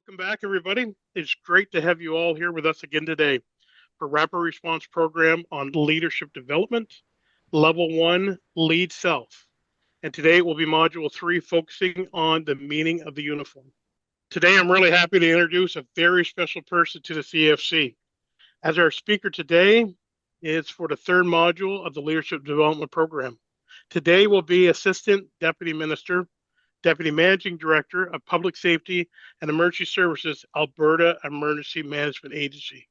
Welcome back, everybody. It's great to have you all here with us again today for Rapid Response Program on Leadership Development, Level 1, Lead Self. And today will be Module 3, focusing on the meaning of the uniform. Today, I'm really happy to introduce a very special person to the CFC. As our speaker today is for the third module of the Leadership Development Program. Today will be Assistant Deputy Minister, Deputy Managing Director of Public Safety and Emergency Services, Alberta Emergency Management Agency.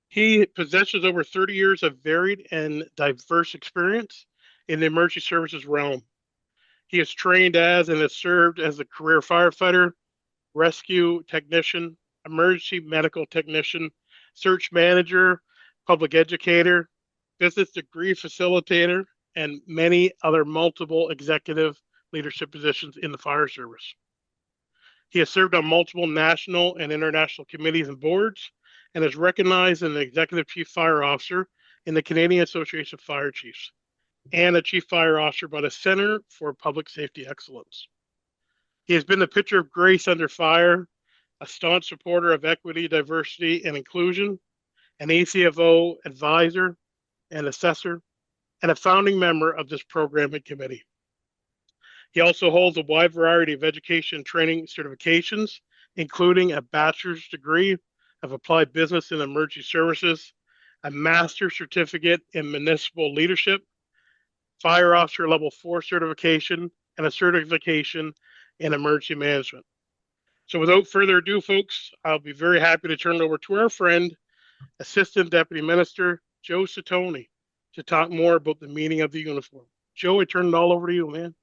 He possesses over 30 years of varied and diverse experience in the emergency services realm. He is trained as and has served as a career firefighter, rescue technician, emergency medical technician, search manager, public educator, business degree facilitator, and many other multiple executive leadership positions in the fire service. He has served on multiple national and international committees and boards and is recognized as an Executive Chief Fire Officer in the Canadian Association of Fire Chiefs and a Chief Fire Officer by the Center for Public Safety Excellence. He has been the Picture of Grace under fire, a staunch supporter of equity, diversity, and inclusion, an ACFO advisor and assessor, and a founding member of this program and committee. He also holds a wide variety of education and training certifications, including a bachelor's degree of applied business and emergency services, a master's certificate in municipal leadership, fire officer level 4 certification, and a certification in emergency management. So without further ado, folks, I'll be very happy to turn it over to our friend, Assistant Deputy Minister Joe Zatylny, to talk more about the meaning of the uniform. Joe, I turn it all over to you, man.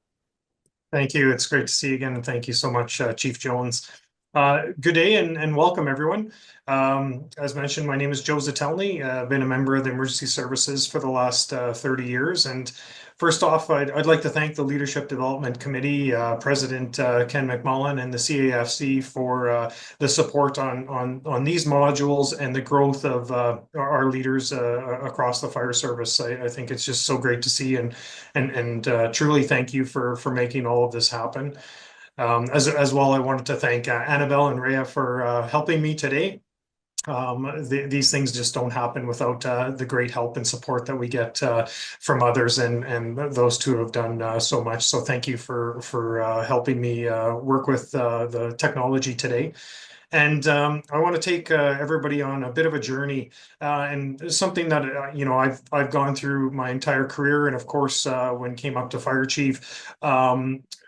Thank you. It's great to see you again. And thank you so much, Chief Jones. Good day and welcome, everyone. As mentioned, my name is Joe Zatylny. I've been a member of the Emergency Services for the last 30 years. And first off, I'd like to thank the Leadership Development Committee, President Ken McMullen, and the CAFC for the support on these modules and the growth of our leaders across the fire service. I think it's just so great to see and truly thank you for making all of this happen. As well, I wanted to thank Annabelle and Rhea for helping me today. These things just don't happen without the great help and support that we get from others, and those two have done so much. So thank you for helping me work with the technology today. And I want to take everybody on a bit of a journey and something that I've gone through my entire career, and of course when came up to fire chief.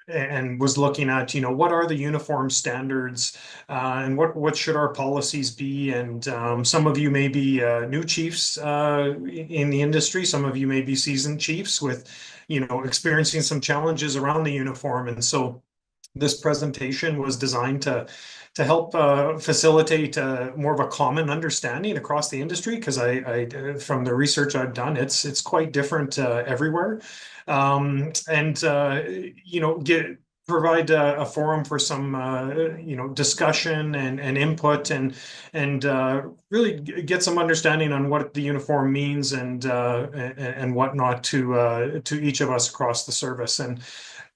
And was looking at, what are the uniform standards and what should our policies be? And some of you may be new chiefs in the industry. Some of you may be seasoned chiefs with, experiencing some challenges around the uniform. And so this presentation was designed to help facilitate more of a common understanding across the industry, because I from the research I've done, it's quite different everywhere. Provide a forum for some discussion and input and really get some understanding on what the uniform means and whatnot to each of us across the service. And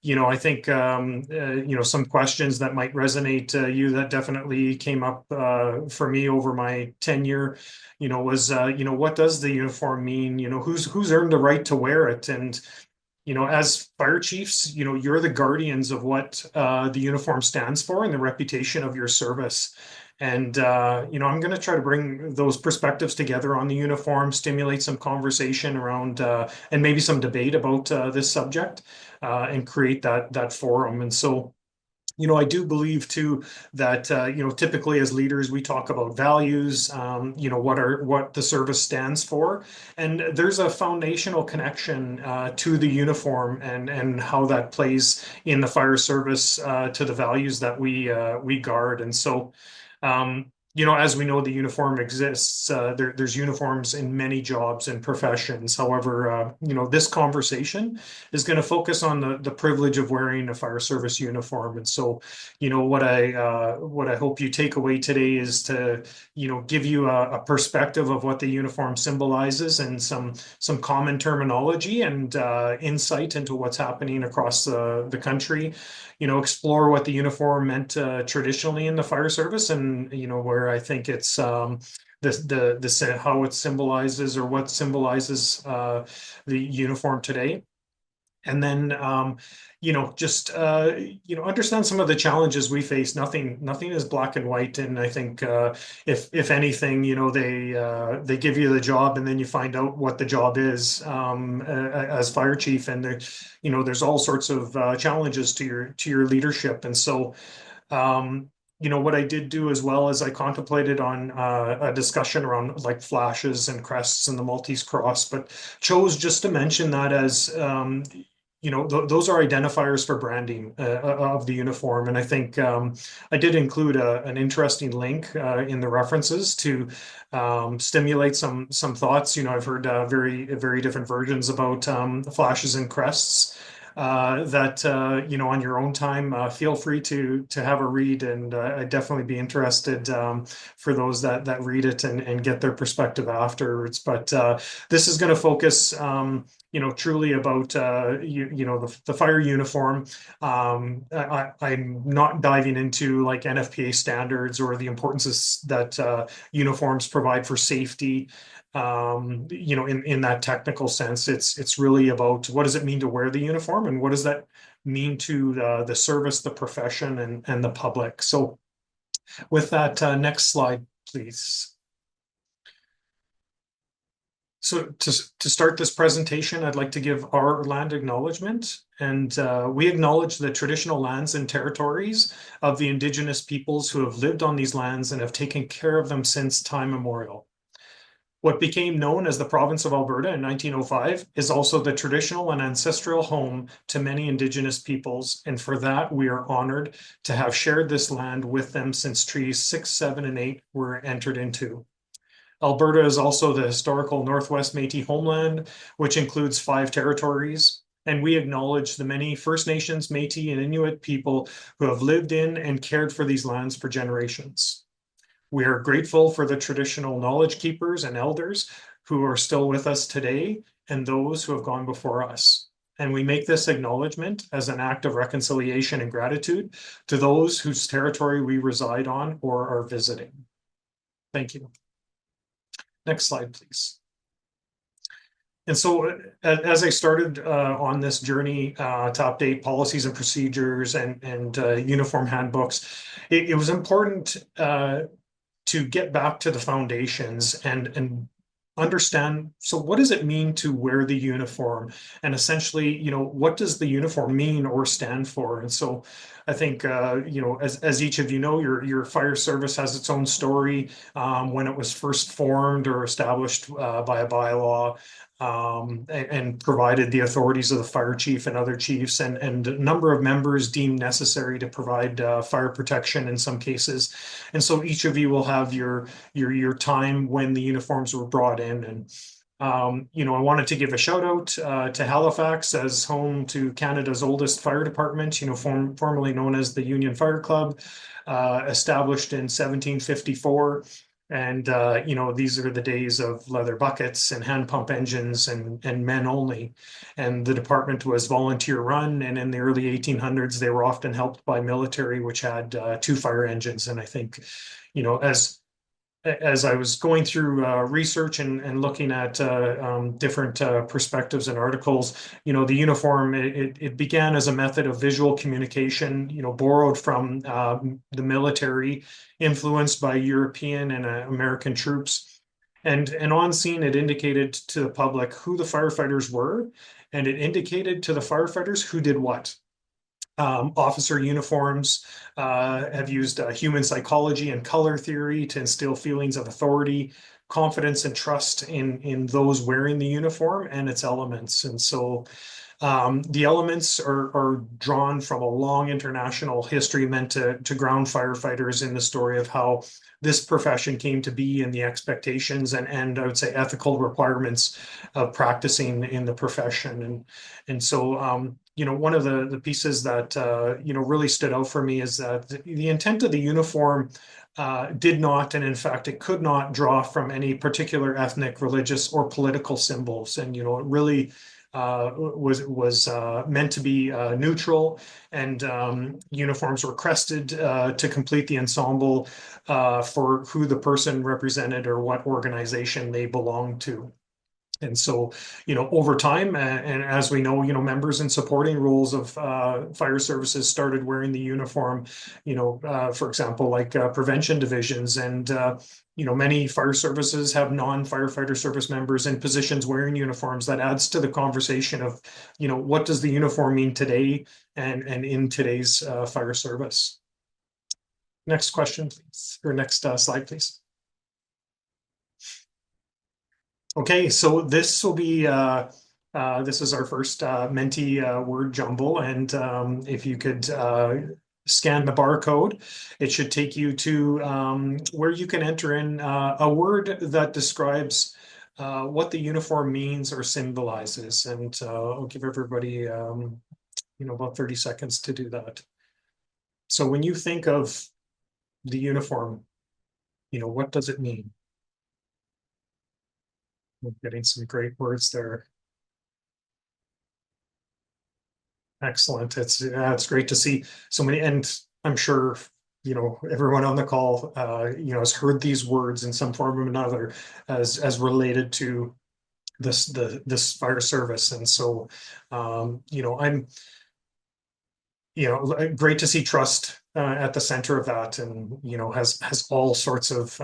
I think some questions that might resonate to you that definitely came up for me over my tenure was what does the uniform mean? Who's earned the right to wear it? And as fire chiefs, you're the guardians of what the uniform stands for and the reputation of your service. And, I'm going to try to bring those perspectives together on the uniform, stimulate some conversation around and maybe some debate about this subject and create that forum. And so, I do believe too that typically as leaders we talk about values, what the service stands for, and there's a foundational connection to the uniform and how that plays in the fire service to the values that we guard. And so as we know, the uniform exists. There's uniforms in many jobs and professions. However, this conversation is going to focus on the privilege of wearing a fire service uniform. And so, what I hope you take away today is to, give you a perspective of what the uniform symbolizes and some common terminology and insight into what's happening across the country. Explore what the uniform meant traditionally in the fire service, and where I think it's the how it symbolizes or what symbolizes the uniform today. And then just understand some of the challenges we face. Nothing is black and white, and I think if anything, they give you the job and then you find out what the job is as fire chief, and there's all sorts of challenges to your leadership. And so what I did do as well as I contemplated on a discussion around like flashes and crests and the Maltese cross, but chose just to mention that as those are identifiers for branding of the uniform. And I think I did include an interesting link in the references to stimulate some thoughts. I've heard very different versions about flashes and crests. That on your own time, feel free to have a read, and I'd definitely be interested for those that read it and get their perspective afterwards. But this is going to focus truly about the fire uniform. I'm not diving into like NFPA standards or the importance that uniforms provide for safety. In that technical sense, it's really about what does it mean to wear the uniform and what does that mean to the service, the profession, and the public. So with that, next slide, please. So to start this presentation, I'd like to give our land acknowledgement. And we acknowledge the traditional lands and territories of the Indigenous peoples who have lived on these lands and have taken care of them since time immemorial. What became known as the province of Alberta in 1905 is also the traditional and ancestral home to many Indigenous peoples, and for that we are honored to have shared this land with them since Treaties 6, 7, and 8 were entered into. Alberta is also the historical Northwest Métis homeland, which includes 5 territories, and we acknowledge the many First Nations, Métis, and Inuit people who have lived in and cared for these lands for generations. We are grateful for the traditional knowledge keepers and elders who are still with us today and those who have gone before us. And we make this acknowledgement as an act of reconciliation and gratitude to those whose territory we reside on or are visiting. Thank you. Next slide, please. And so as I started on this journey to update policies and procedures and uniform handbooks, it was important to get back to the foundations and understand, so what does it mean to wear the uniform? And essentially, what does the uniform mean or stand for? And so I think, as each of you know, your fire service has its own story when it was first formed or established by a bylaw. And provided the authorities of the fire chief and other chiefs and a number of members deemed necessary to provide fire protection in some cases. And so each of you will have your time when the uniforms were brought in. And I wanted to give a shout out to Halifax as home to Canada's oldest fire department, formerly known as the Union Fire Club, established in 1754. And these are the days of leather buckets and hand pump engines and men only. And the department was volunteer run. And in the early 1800s, they were often helped by military, which had 2 fire engines. And I think, as I was going through research and looking at different perspectives and articles, the uniform, it began as a method of visual communication, borrowed from the military, influenced by European and American troops. And on scene, it indicated to the public who the firefighters were, and it indicated to the firefighters who did what. Officer uniforms have used human psychology and color theory to instill feelings of authority, confidence, and trust in those wearing the uniform and its elements. And so The elements are drawn from a long international history meant to ground firefighters in the story of how this profession came to be and the expectations and I would say ethical requirements of practicing in the profession. And so, one of the pieces that, really stood out for me is that the intent of the uniform did not, and in fact, it could not draw from any particular ethnic, religious, or political symbols. And, it really was meant to be neutral, and uniforms were crested to complete the ensemble for who the person represented or what organization they belonged to. And so, over time, and as we know, members in supporting roles of fire services started wearing the uniform, for example, like prevention divisions. And, many fire services have non-firefighter service members in positions wearing uniforms. That adds to the conversation of, what does the uniform mean today and in today's fire service? Next question, please, or next slide, please. Okay, so this will be this is our first Menti word jumble, and if you could scan the barcode, it should take you to where you can enter in a word that describes what the uniform means or symbolizes, and I'll give everybody about 30 seconds to do that. So when you think of the uniform, what does it mean? I'm getting some great words there. Excellent. It's great to see so many, and I'm sure everyone on the call has heard these words in some form or another as related to this fire service. And so I'm great to see trust at the center of that, and has all sorts of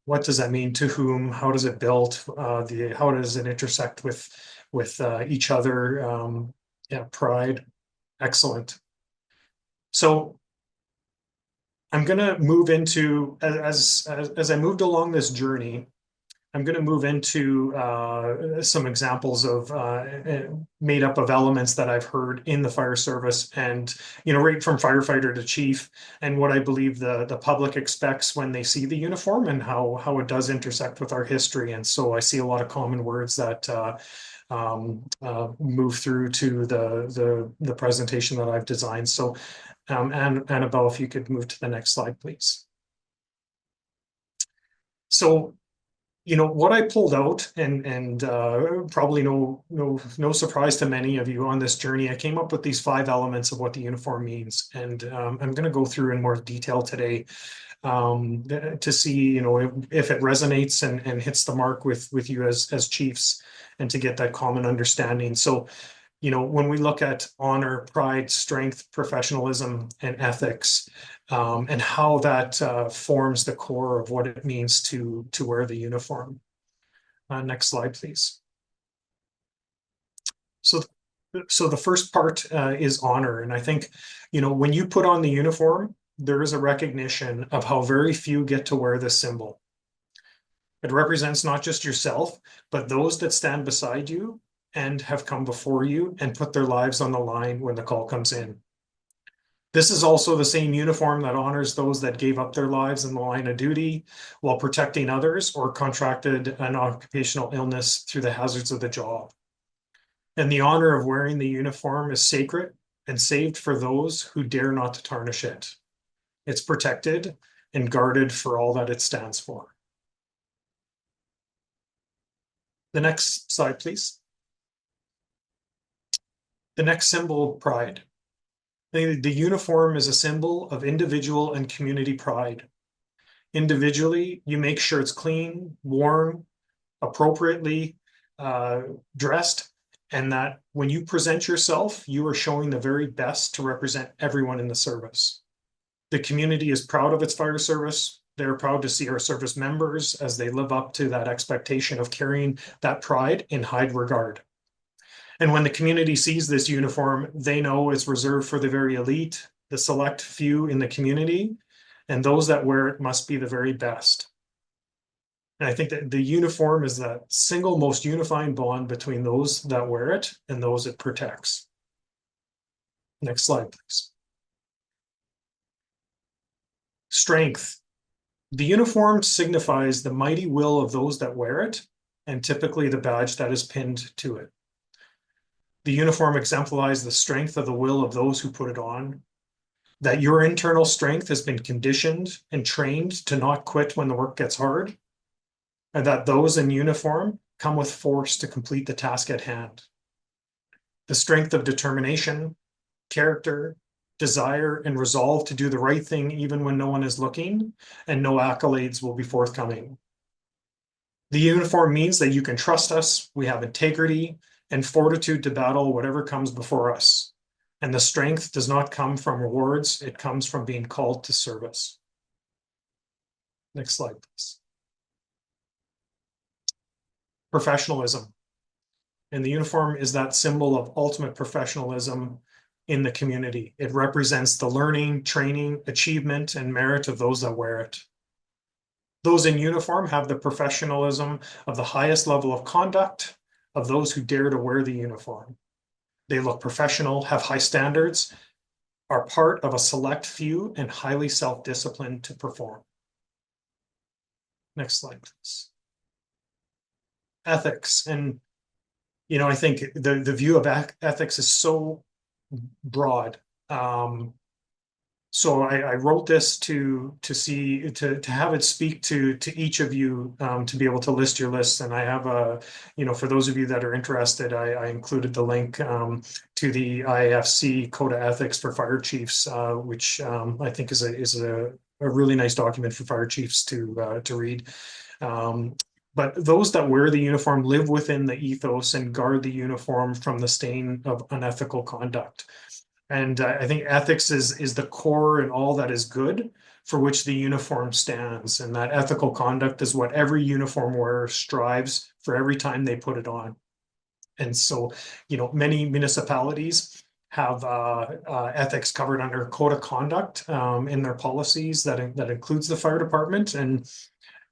what does that mean to whom, how does it build, how does it intersect with each other. Yeah, pride. Excellent. So I'm going to move into, as I moved along this journey, I'm going to move into some examples of made up of elements that I've heard in the fire service, and right from firefighter to chief, and what I believe the public expects when they see the uniform, and how it does intersect with our history. And so I see a lot of common words that move through to the presentation that I've designed. So and Annabelle, if you could move to the next slide, please. So what I pulled out, and probably no surprise to many of you on this journey, I came up with these 5 elements of what the uniform means, and I'm going to go through in more detail today to see if it resonates and hits the mark with you as chiefs, and to get that common understanding. So when we look at honor, pride, strength, professionalism, and ethics, and how that forms the core of what it means to wear the uniform. Next slide, please. So the first part is honor. And I think, when you put on the uniform, there is a recognition of how very few get to wear this symbol. It represents not just yourself, but those that stand beside you and have come before you and put their lives on the line when the call comes in. This is also the same uniform that honors those that gave up their lives in the line of duty while protecting others, or contracted an occupational illness through the hazards of the job. And the honor of wearing the uniform is sacred and saved for those who dare not to tarnish it. It's protected and guarded for all that it stands for. The next slide, please. The next symbol, pride. The uniform is a symbol of individual and community pride. Individually, you make sure it's clean, warm, appropriately dressed, and that when you present yourself, you are showing the very best to represent everyone in the service. The community is proud of its fire service. They're proud to see our service members as they live up to that expectation of carrying that pride in high regard. And when the community sees this uniform, they know it's reserved for the very elite, the select few in the community, and those that wear it must be the very best. And I think that the uniform is the single most unifying bond between those that wear it and those it protects. Next slide, please. Strength. The uniform signifies the mighty will of those that wear it, and typically the badge that is pinned to it. The uniform exemplifies the strength of the will of those who put it on, that your internal strength has been conditioned and trained to not quit when the work gets hard, and that those in uniform come with force to complete the task at hand. The strength of determination, character, desire, and resolve to do the right thing even when no one is looking and no accolades will be forthcoming. The uniform means that you can trust us, we have integrity and fortitude to battle whatever comes before us. And the strength does not come from rewards, it comes from being called to service. Next slide, please. Professionalism. And the uniform is that symbol of ultimate professionalism in the community. It represents the learning, training, achievement, and merit of those that wear it. Those in uniform have the professionalism of the highest level of conduct of those who dare to wear the uniform. They look professional, have high standards, are part of a select few, and highly self-disciplined to perform. Next slide, please. Ethics. And, I think the view of ethics is so broad. So I wrote this to have it speak to each of you, to be able to list your lists. And I have for those of you that are interested, I included the link to the IAFC Code of Ethics for Fire Chiefs, which I think is a really nice document for fire chiefs to read. But those that wear the uniform live within the ethos and guard the uniform from the stain of unethical conduct. And I think ethics is the core in all that is good for which the uniform stands. And that ethical conduct is what every uniform wearer strives for every time they put it on. And so, many municipalities have ethics covered under code of conduct in their policies that includes the fire department. And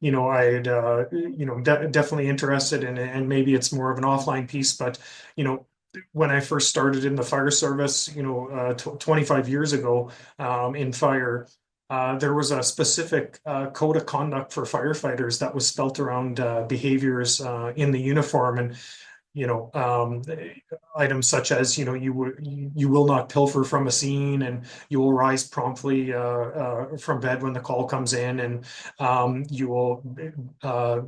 I'd definitely interested in it, and maybe it's more of an offline piece, but when I first started in the fire service, 25 years ago, in fire, there was a specific code of conduct for firefighters that was spelt around behaviors in the uniform. And items such as you will not pilfer from a scene, and you will rise promptly from bed when the call comes in, and you will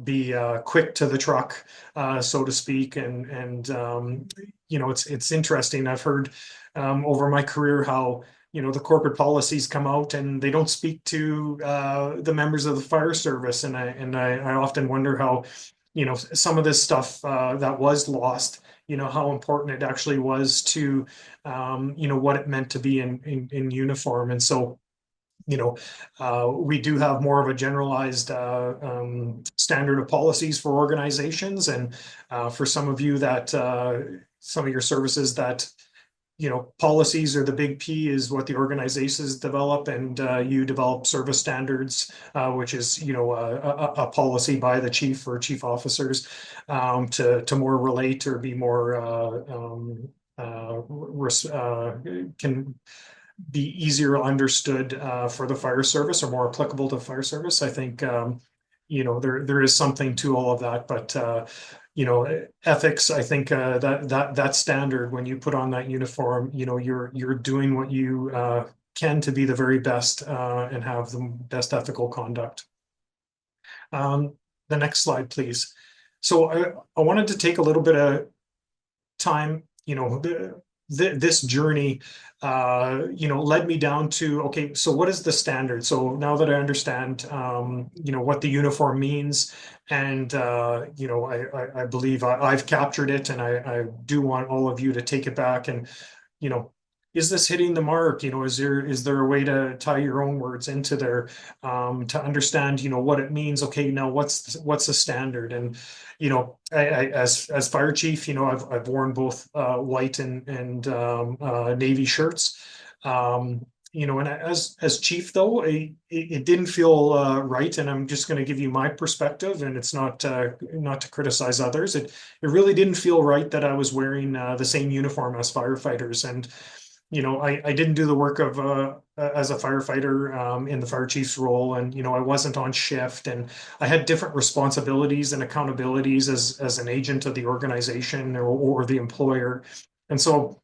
be quick to the truck, so to speak. And it's interesting. I've heard over my career how the corporate policies come out and they don't speak to the members of the fire service, and I often wonder how some of this stuff that was lost, how important it actually was to, what it meant to be in uniform. And so, we do have more of a generalized standard of policies for organizations. And for some of you that, some of your services that, policies are the big P is what the organizations develop, and you develop service standards, which is, a policy by the chief or chief officers to more relate or be more can be easier understood for the fire service, or more applicable to the fire service. I think, there is something to all of that, but ethics, I think that standard, when you put on that uniform, you're doing what you can to be the very best and have the best ethical conduct. The next slide, please. So I wanted to take a little bit of time, this journey, led me down to, okay, so what is the standard? So now that I understand, what the uniform means, and, I believe I've captured it, and I do want all of you to take it back and, is this hitting the mark? Is there a way to tie your own words into there, to understand, what it means? Okay, now what's the standard? And, as fire chief, I've worn both white and navy shirts. and as chief though, it didn't feel right. And I'm just going to give you my perspective, and it's not to criticize others. It really didn't feel right that I was wearing the same uniform as firefighters. And I didn't do the work of as a firefighter in the fire chief's role, and I wasn't on shift, and I had different responsibilities and accountabilities as an agent of the organization or the employer. And so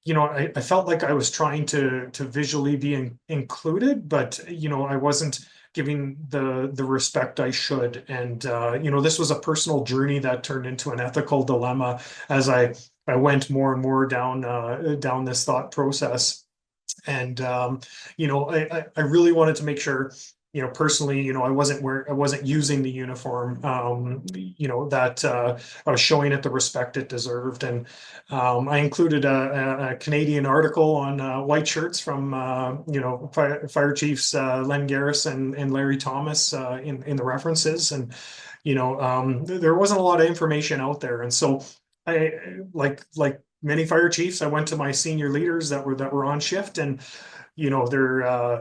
I felt like I was trying to visually be included, but I wasn't giving the respect I should. And this was a personal journey that turned into an ethical dilemma as I went more and more down this thought process. And I really wanted to make sure, personally, I wasn't using the uniform, that I was showing it the respect it deserved. And I included a Canadian article on white shirts from fire chiefs Len Garris and Larry Thomas in the references. And there wasn't a lot of information out there. And so I like many fire chiefs, I went to my senior leaders that were on shift, and they're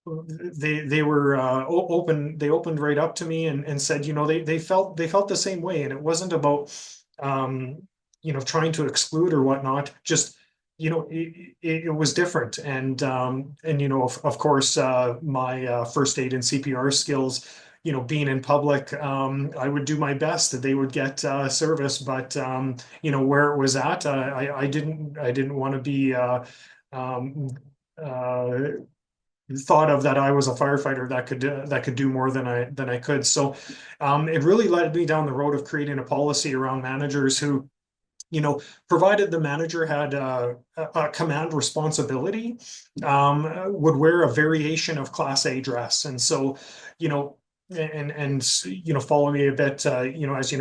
they were open. They opened right up to me and said, they felt the same way, and it wasn't about trying to exclude or whatnot. Just it was different, and of course my first aid and CPR skills. Being in public, I would do my best that they would get service, but where it was at, I didn't want to be um, uh, thought of that I was a firefighter that could do more than I could. So it really led me down the road of creating a policy around managers who provided the manager had a command responsibility, would wear a variation of Class A dress. And so, you know, follow me a bit, as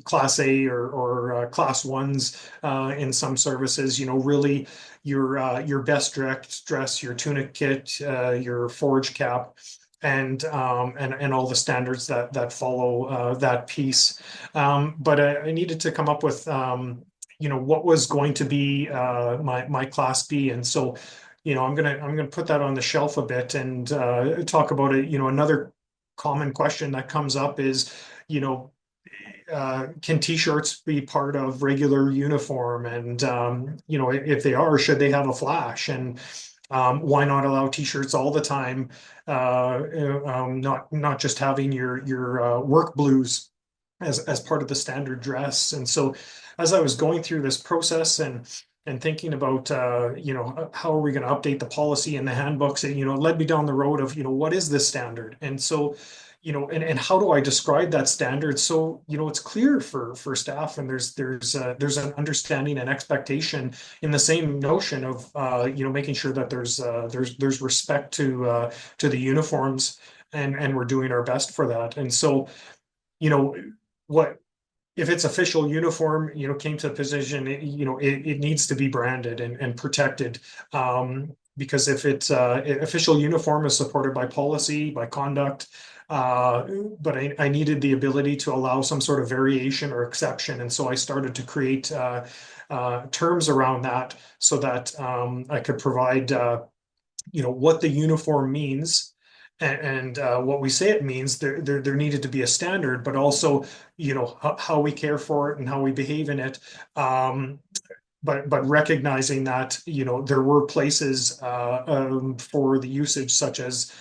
Class A or Class Ones in some services, really your best dress, your tunic kit, your forage cap, and all the standards that follow that piece. But I needed to come up with what was going to be my Class B, and so I'm gonna put that on the shelf a bit and talk about it. Another common question that comes up is, you know. Can T-shirts be part of regular uniform? And if they are, should they have a flash? And why not allow T-shirts all the time? Not just having your work blues as part of the standard dress. And so, as I was going through this process and thinking about how are we going to update the policy and the handbooks, it led me down the road of what is this standard? And so and how do I describe that standard so it's clear for staff, and there's an understanding and expectation in the same notion of making sure that there's respect to the uniforms, and we're doing our best for that. And so you know what if it's official uniform, came to the position, it needs to be branded and protected. Because if it's official uniform is supported by policy, by conduct, but I needed the ability to allow some sort of variation or exception. And so I started to create terms around that so that I could provide, what the uniform means, and what we say it means. There needed to be a standard, but also how we care for it and how we behave in it. But recognizing that there were places for the usage, such as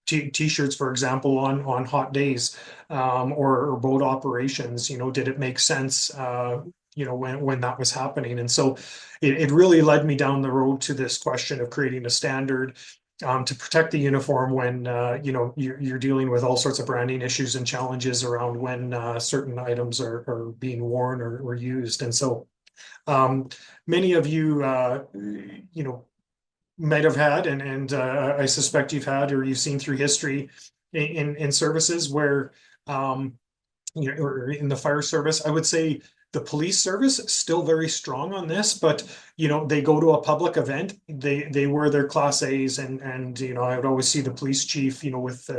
T-shirts, for example, on hot days, or boat operations. Did it make sense when that was happening? And so it really led me down the road to this question of creating a standard to protect the uniform when you're dealing with all sorts of branding issues and challenges around when certain items are being worn or used. And so many of you might have had, and I suspect you've had, or you've seen through history in services where or in the fire service. I would say The police service still very strong on this, but they go to a public event, they wear their class A's, and I would always see the police chief, with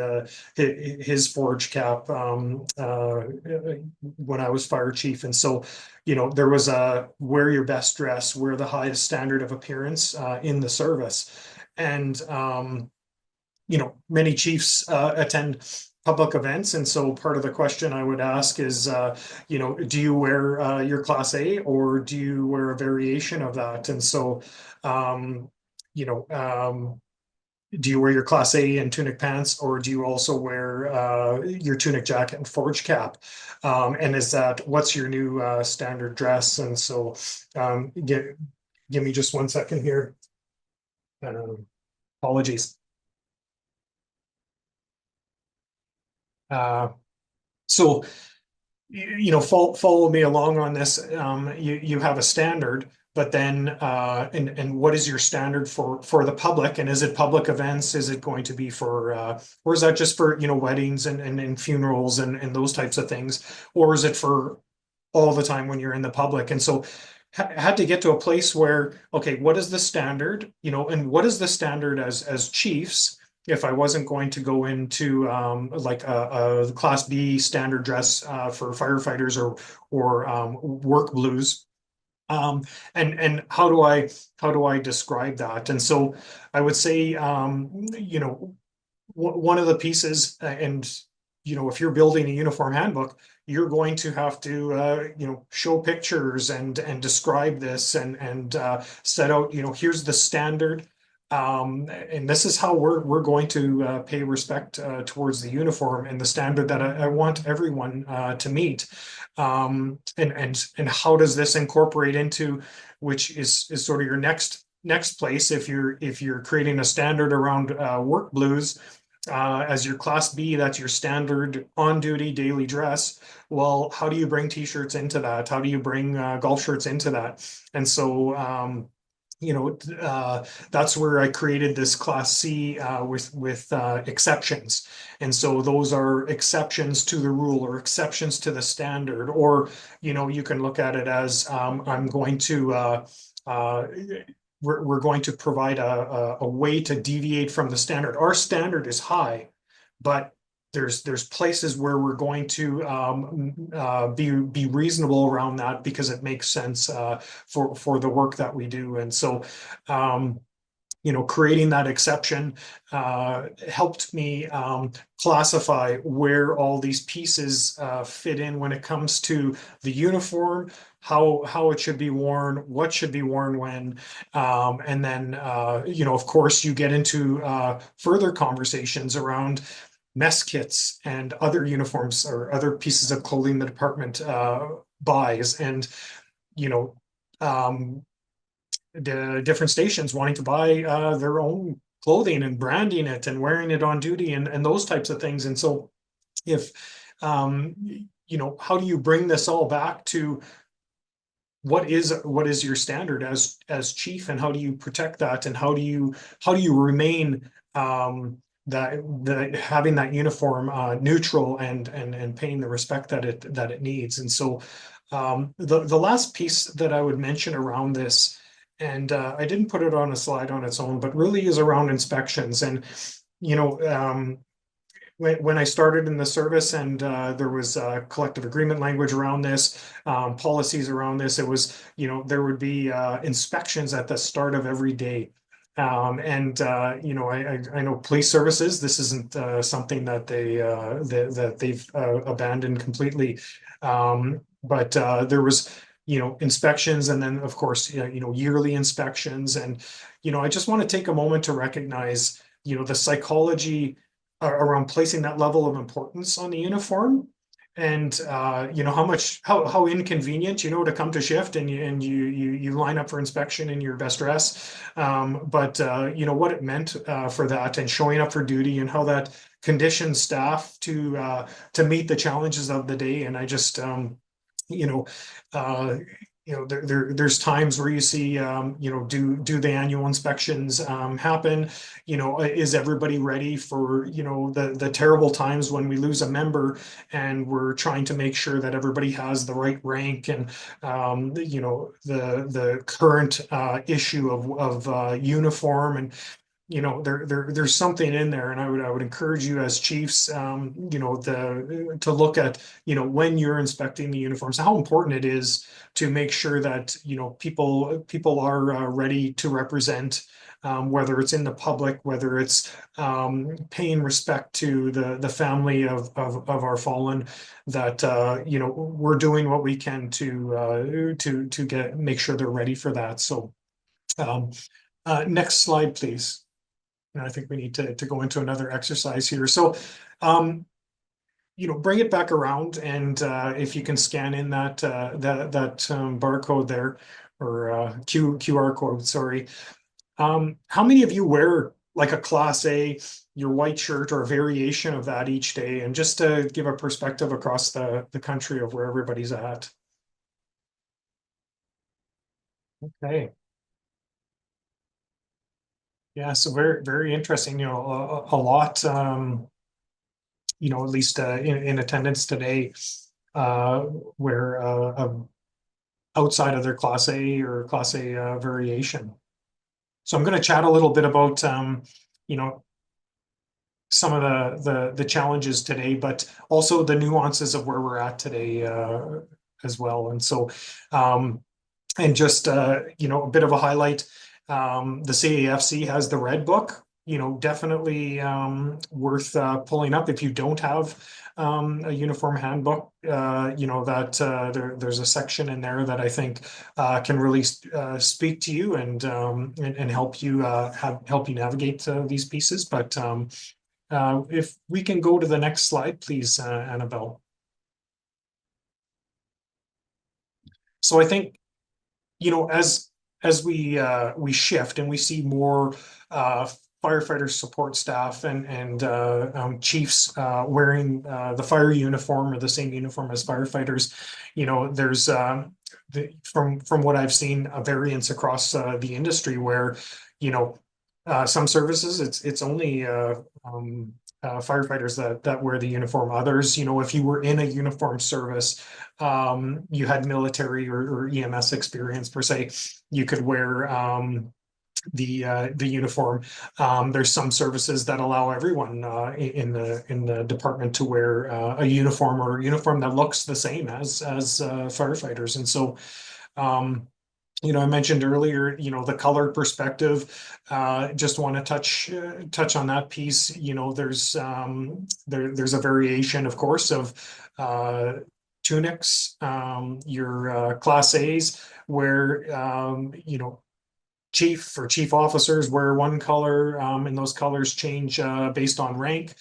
his forage cap when I was fire chief. And so, there was a wear your best dress, wear the highest standard of appearance in the service. And many chiefs attend public events. And so part of the question I would ask is, do you wear your class A, or do you wear a variation of that? And so, um, you know, um, do you wear your class A and tunic pants, or do you also wear your tunic jacket and forage cap? And what's your new standard dress? And so, give me just one second here. Apologies. Uh, so follow me along on this. You have a standard, but then and what is your standard for the public? And is it public events? Is it going to be for or is that just for weddings and funerals and those types of things? Or is it for all the time when you're in the public? And so had to get to a place where, okay, what is the standard, and what is the standard as chiefs, if I wasn't going to go into like a class B standard dress for firefighters or work blues. And how do I describe that? And so I would say, one of the pieces, and if you're building a uniform handbook, you're going to have to show pictures and describe this and set out, here's the standard, and this is how we're going to pay respect towards the uniform and the standard that I want everyone to meet. And how does this incorporate into, which is sort of your next place, if you're creating a standard around work blues as your class B, that's your standard on duty daily dress. Well, how do you bring t-shirts into that? How do you bring golf shirts into that? And so that's where I created this class C with exceptions. And so those are exceptions to the rule or exceptions to the standard, or you can look at it as I'm going to we're going to provide a way to deviate from the standard. Our standard is high, but there's places where we're going to be reasonable around that because it makes sense for the work that we do. And so creating that exception helped me classify where all these pieces fit in when it comes to the uniform, how it should be worn, what should be worn when, and then of course you get into further conversations around mess kits and other uniforms or other pieces of clothing the department buys, and the different stations wanting to buy their own clothing and branding it and wearing it on duty and those types of things. And so if how do you bring this all back to what is your standard as chief, and how do you protect that, and how do you remain that having that uniform neutral and paying the respect that it needs. And so the last piece that I would mention around this, and I didn't put it on a slide on its own, but really is around inspections. And when I started in the service, and there was collective agreement language around this, policies around this, it was, there would be inspections at the start of every day. I know police services, this isn't something that they've abandoned completely. But there was, inspections, and then of course, yearly inspections. And, I just want to take a moment to recognize, the psychology around placing that level of importance on the uniform, and how inconvenient, to come to shift and you line up for inspection in your best dress, but what it meant for that, and showing up for duty, and how that conditions staff to meet the challenges of the day. And I just uh, there's times where you see, do the annual inspections happen? Is everybody ready for, the terrible times when we lose a member and we're trying to make sure that everybody has the right rank and, the current issue of uniform and there's something in there, and I would encourage you as chiefs, to look at, when you're inspecting the uniforms, how important it is to make sure that, people are ready to represent, whether it's in the public, whether it's paying respect to the family of our fallen, that we're doing what we can to make sure they're ready for that. So um, next slide, please. And I think we need to go into another exercise here. So, bring it back around, and if you can scan in that barcode there, or QR code, sorry. How many of you wear like a Class A, your white shirt, or a variation of that each day? And just to give a perspective across the country of where everybody's at. Okay. Yeah, so very, very interesting. A lot, at least in attendance today, uh, where outside of their Class A or Class A variation. So I'm going to chat a little bit about, you know, some of the challenges today, but also the nuances of where we're at today as well. And so, and just a bit of a highlight. The CAFC has the Red Book. Definitely worth pulling up if you don't have a uniform handbook. There's a section in there that I think can really speak to you and help you help you navigate these pieces. But if we can go to the next slide, please, Annabelle. So I think as we shift and we see more uh, firefighter support staff and chiefs wearing the fire uniform or the same uniform as firefighters, there's from what I've seen a variance across the industry where some services it's only firefighters that wear the uniform. Others, if you were in a uniform service, you had military or EMS experience per se, you could wear the uniform. There's some services that allow everyone in the department to wear a uniform or a uniform that looks the same as firefighters. And so I mentioned earlier, the color perspective. Just want to touch on that piece. There's a variation, of course, of tunics. Your Class A's, where chief officers wear one color, and those colors change based on rank.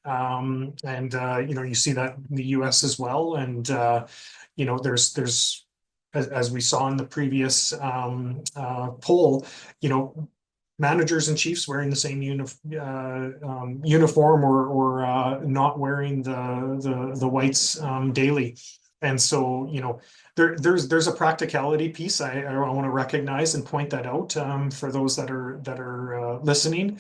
And you see that in the U.S. as well. And there's as we saw in the previous poll, managers and chiefs wearing the same uniform or not wearing the whites daily. And so, there's a practicality piece I want to recognize and point that out for those that are listening.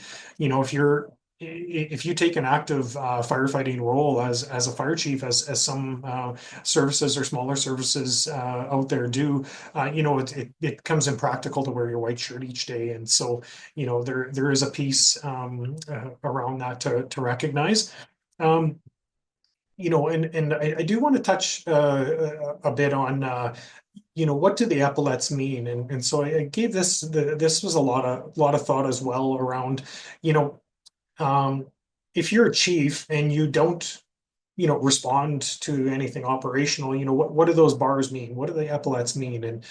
If you take an active firefighting role as a fire chief, as some services or smaller services out there do, it comes impractical to wear your white shirt each day. And so, there is a piece around that to recognize. And I do want to touch a bit on what do the epaulets mean, and so I gave this was a lot of thought as well around you know if you're a chief and you don't respond to anything operational, what do those bars mean? What do the epaulets mean? And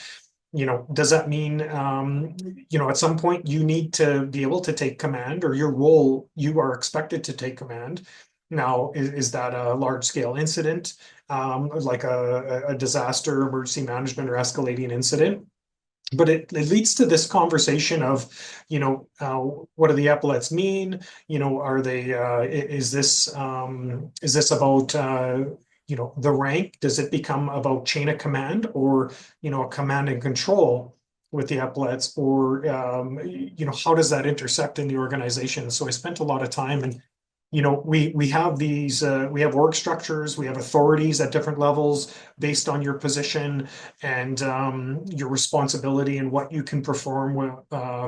does that mean at some point you need to be able to take command, or your role, you are expected to take command? Now, is that a large scale incident, like a disaster, emergency management, or escalating incident? But it leads to this conversation of, what do the epaulets mean? Are they, is this about, the rank? Does it become about chain of command, or, a command and control with the epaulets, or, how does that intersect in the organization? So I spent a lot of time, and we have these we have org structures, we have authorities at different levels based on your position and your responsibility and what you can perform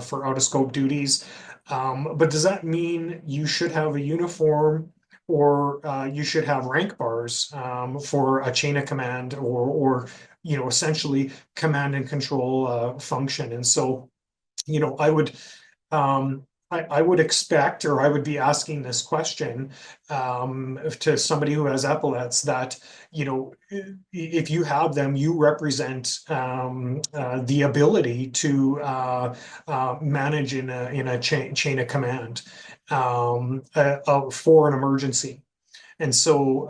for out of scope duties. But does that mean you should have a uniform, or you should have rank bars for a chain of command, or essentially command and control function? And so, I would um, I would expect, or I would be asking this question to somebody who has epaulets, that, if you have them, you represent the ability to manage in a chain of command for an emergency. And so,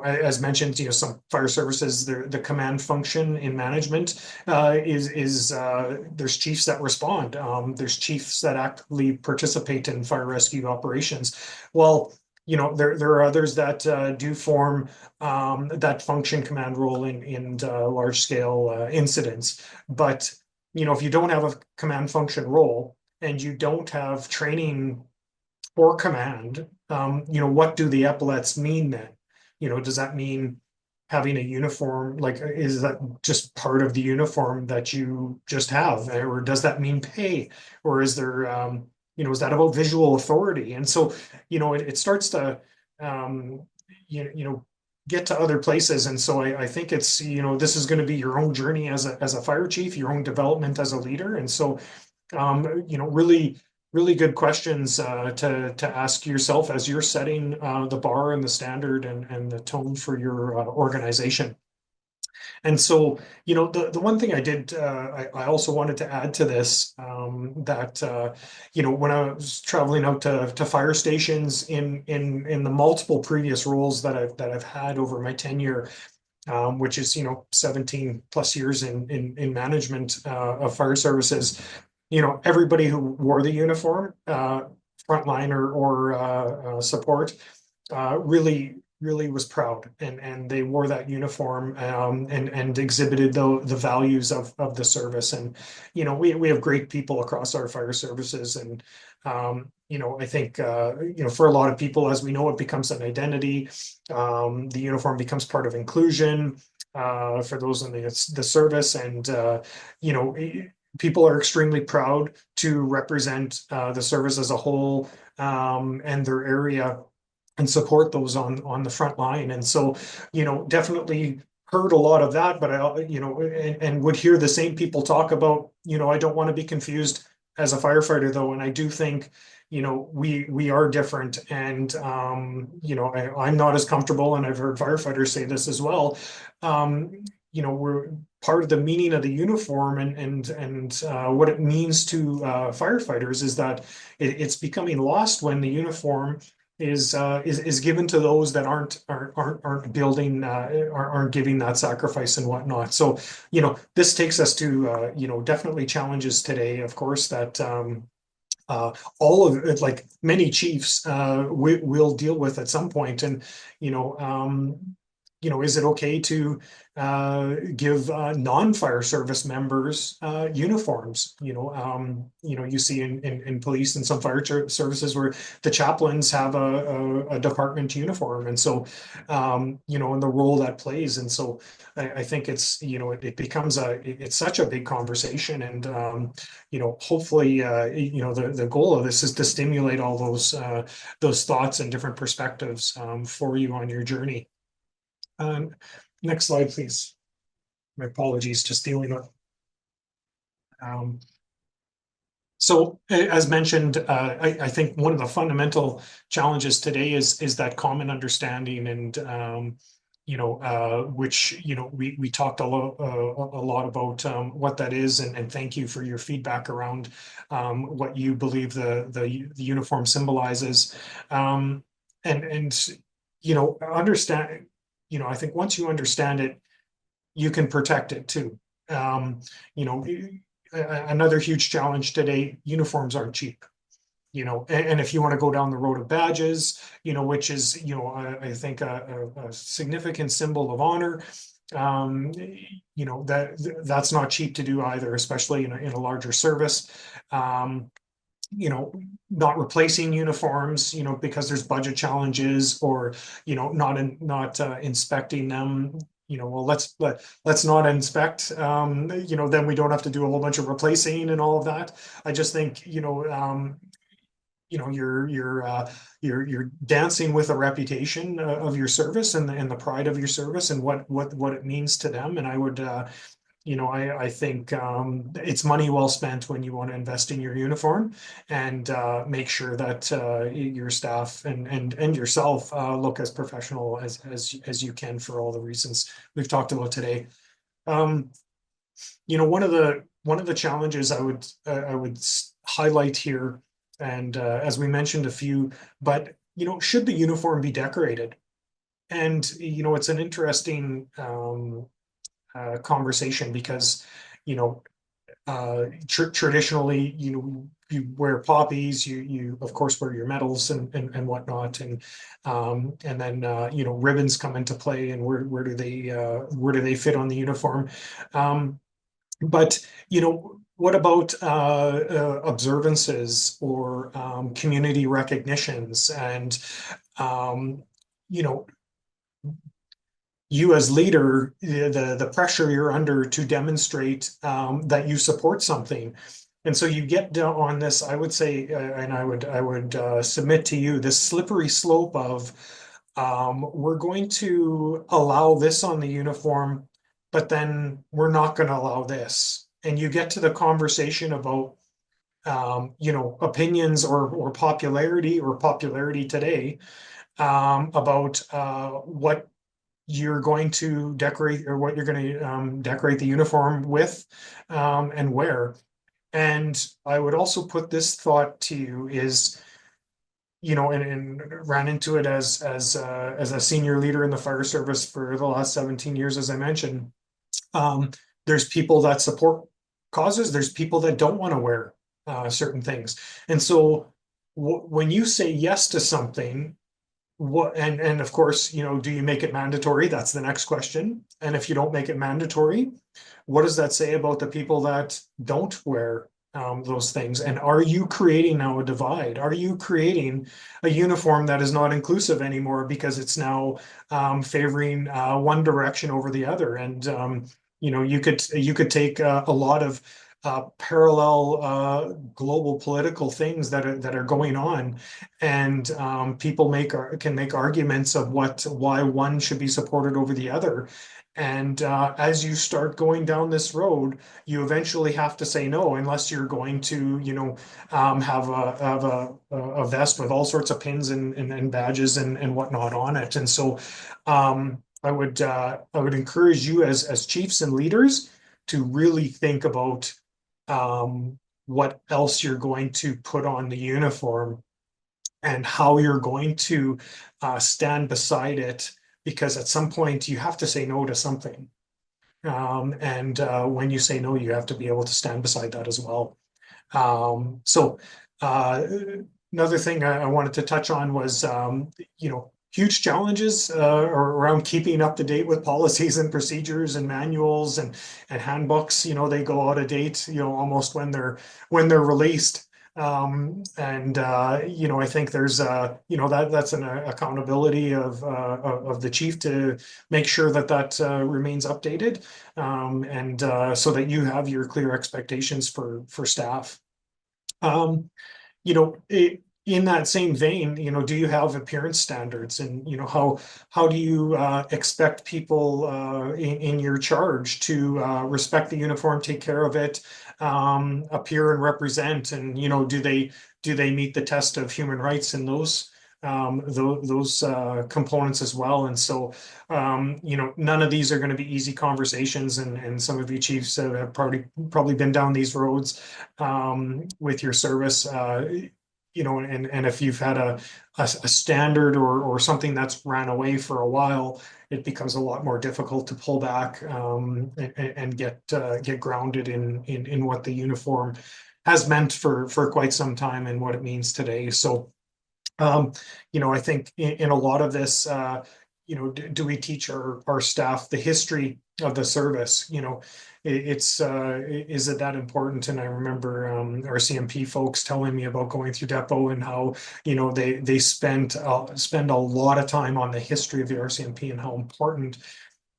as mentioned, some fire services, the command function in management is there's chiefs that respond. There's chiefs that actively participate in fire rescue operations. Well, there are others that do form that function command role in large scale incidents. But, if you don't have a command function role and you don't have training or command, what do the epaulets mean then? Does that mean having a uniform? Like, is that just part of the uniform that you just have, or does that mean pay, or is there, is that about visual authority? And so, it starts to, um, get to other places. And so I think it's, this is going to be your own journey as a fire chief, your own development as a leader. And so, really, really good questions to ask yourself as you're setting the bar and the standard and the tone for your organization. And so, the one thing I did, I also wanted to add to this, that, when I was traveling out to fire stations in the multiple previous roles that I've had over my tenure, which is, 17 plus years in management of fire services, everybody who wore the uniform, frontline or support, really was proud, and they wore that uniform, and exhibited the values of the service. And we have great people across our fire services, and I think for a lot of people, as we know, it becomes an identity. The uniform becomes part of inclusion for those in the service, and you know people are extremely proud to represent the service as a whole, and their area, and support those on the front line. And so, definitely heard a lot of that, but and would hear the same people talk about, I don't want to be confused as a firefighter though. And I do think, we are different. And, I'm not as comfortable, and I've heard firefighters say this as well. We're part of the meaning of the uniform, and what it means to firefighters is that it's becoming lost when the uniform is given to those that aren't building, aren't giving that sacrifice and whatnot. So, this takes us to definitely challenges today, of course, that all of it, like many chiefs, will deal with at some point. And is it okay to give non-fire service members uniforms? You see in police and some fire services where the chaplains have a department uniform, and so and the role that plays. And so I think it's it becomes it's such a big conversation, and hopefully the goal of this is to stimulate all those thoughts and different perspectives for you on your journey. Next slide, please. My apologies, just dealing with. So, as mentioned, I think one of the fundamental challenges today is that common understanding, and which we talked a lot about what that is, and thank you for your feedback around what you believe the uniform symbolizes, and understand. I think once you understand it, you can protect it too. Another huge challenge today: uniforms aren't cheap. and if you want to go down the road of badges, which is, I think a significant symbol of honor, that's not cheap to do either, especially in a larger service. Um, not replacing uniforms, because there's budget challenges, or, not inspecting them. Well, let's not inspect, then we don't have to do a whole bunch of replacing and all of that. I just think, you're dancing with a reputation of your service, and the pride of your service, and what it means to them. And I would, I think, it's money well spent when you want to invest in your uniform, and make sure that your staff and yourself look as professional as you can, for all the reasons we've talked about today. Um, one of the challenges I would highlight here, and as we mentioned a few, but should the uniform be decorated? And it's an interesting conversation, because you know traditionally, you wear poppies, you of course wear your medals and whatnot, and then ribbons come into play, and where do they fit on the uniform? But what about observances, or community recognitions, and um, you know you as leader, the pressure you're under to demonstrate that you support something. And so you get down on this, I would say, and I would submit to you, this slippery slope of, we're going to allow this on the uniform, but then we're not going to allow this. And you get to the conversation about opinions, or popularity today, about what you're going to decorate, or what you're going to decorate the uniform with, and where. And I would also put this thought to you is, and ran into it as a senior leader in the fire service for the last 17 years, as I mentioned. Um, there's people that support causes. There's people that don't want to wear certain things. And so when you say yes to something, and of course, do you make it mandatory? That's the next question. And if you don't make it mandatory, what does that say about the people that don't wear those things? And are you creating now a divide? Are you creating a uniform that is not inclusive anymore, because it's now favoring one direction over the other? And you could take a lot of parallel global political things that are going on, and people can make arguments of why one should be supported over the other. And as you start going down this road, you eventually have to say no, unless you're going to, have a vest with all sorts of pins and badges and whatnot on it. And so, I would encourage you as chiefs and leaders to really think about what else you're going to put on the uniform, and how you're going to stand beside it, because at some point you have to say no to something. And when you say no, you have to be able to stand beside that as well. So another thing I wanted to touch on was, huge challenges around keeping up to date with policies and procedures and manuals and handbooks. They go out of date, almost when they're released. And I think there's that's an accountability of the chief to make sure that remains updated, and so that you have your clear expectations for staff. Um, in that same vein, do you have appearance standards? And how do you expect people in your charge to respect the uniform, take care of it, appear and represent? And do they meet the test of human rights in those components as well? And so, none of these are going to be easy conversations, and some of you chiefs have probably been down these roads with your service. And if you've had a standard, or something that's ran away for a while, it becomes a lot more difficult to pull back, and get grounded in what the uniform has meant for quite some time and what it means today. So, um, I think in a lot of this, do we teach our staff the history of the service? Is it that important? And I remember our CMP folks telling me about going through depot and how, they spend a lot of time on the history of the RCMP and how important,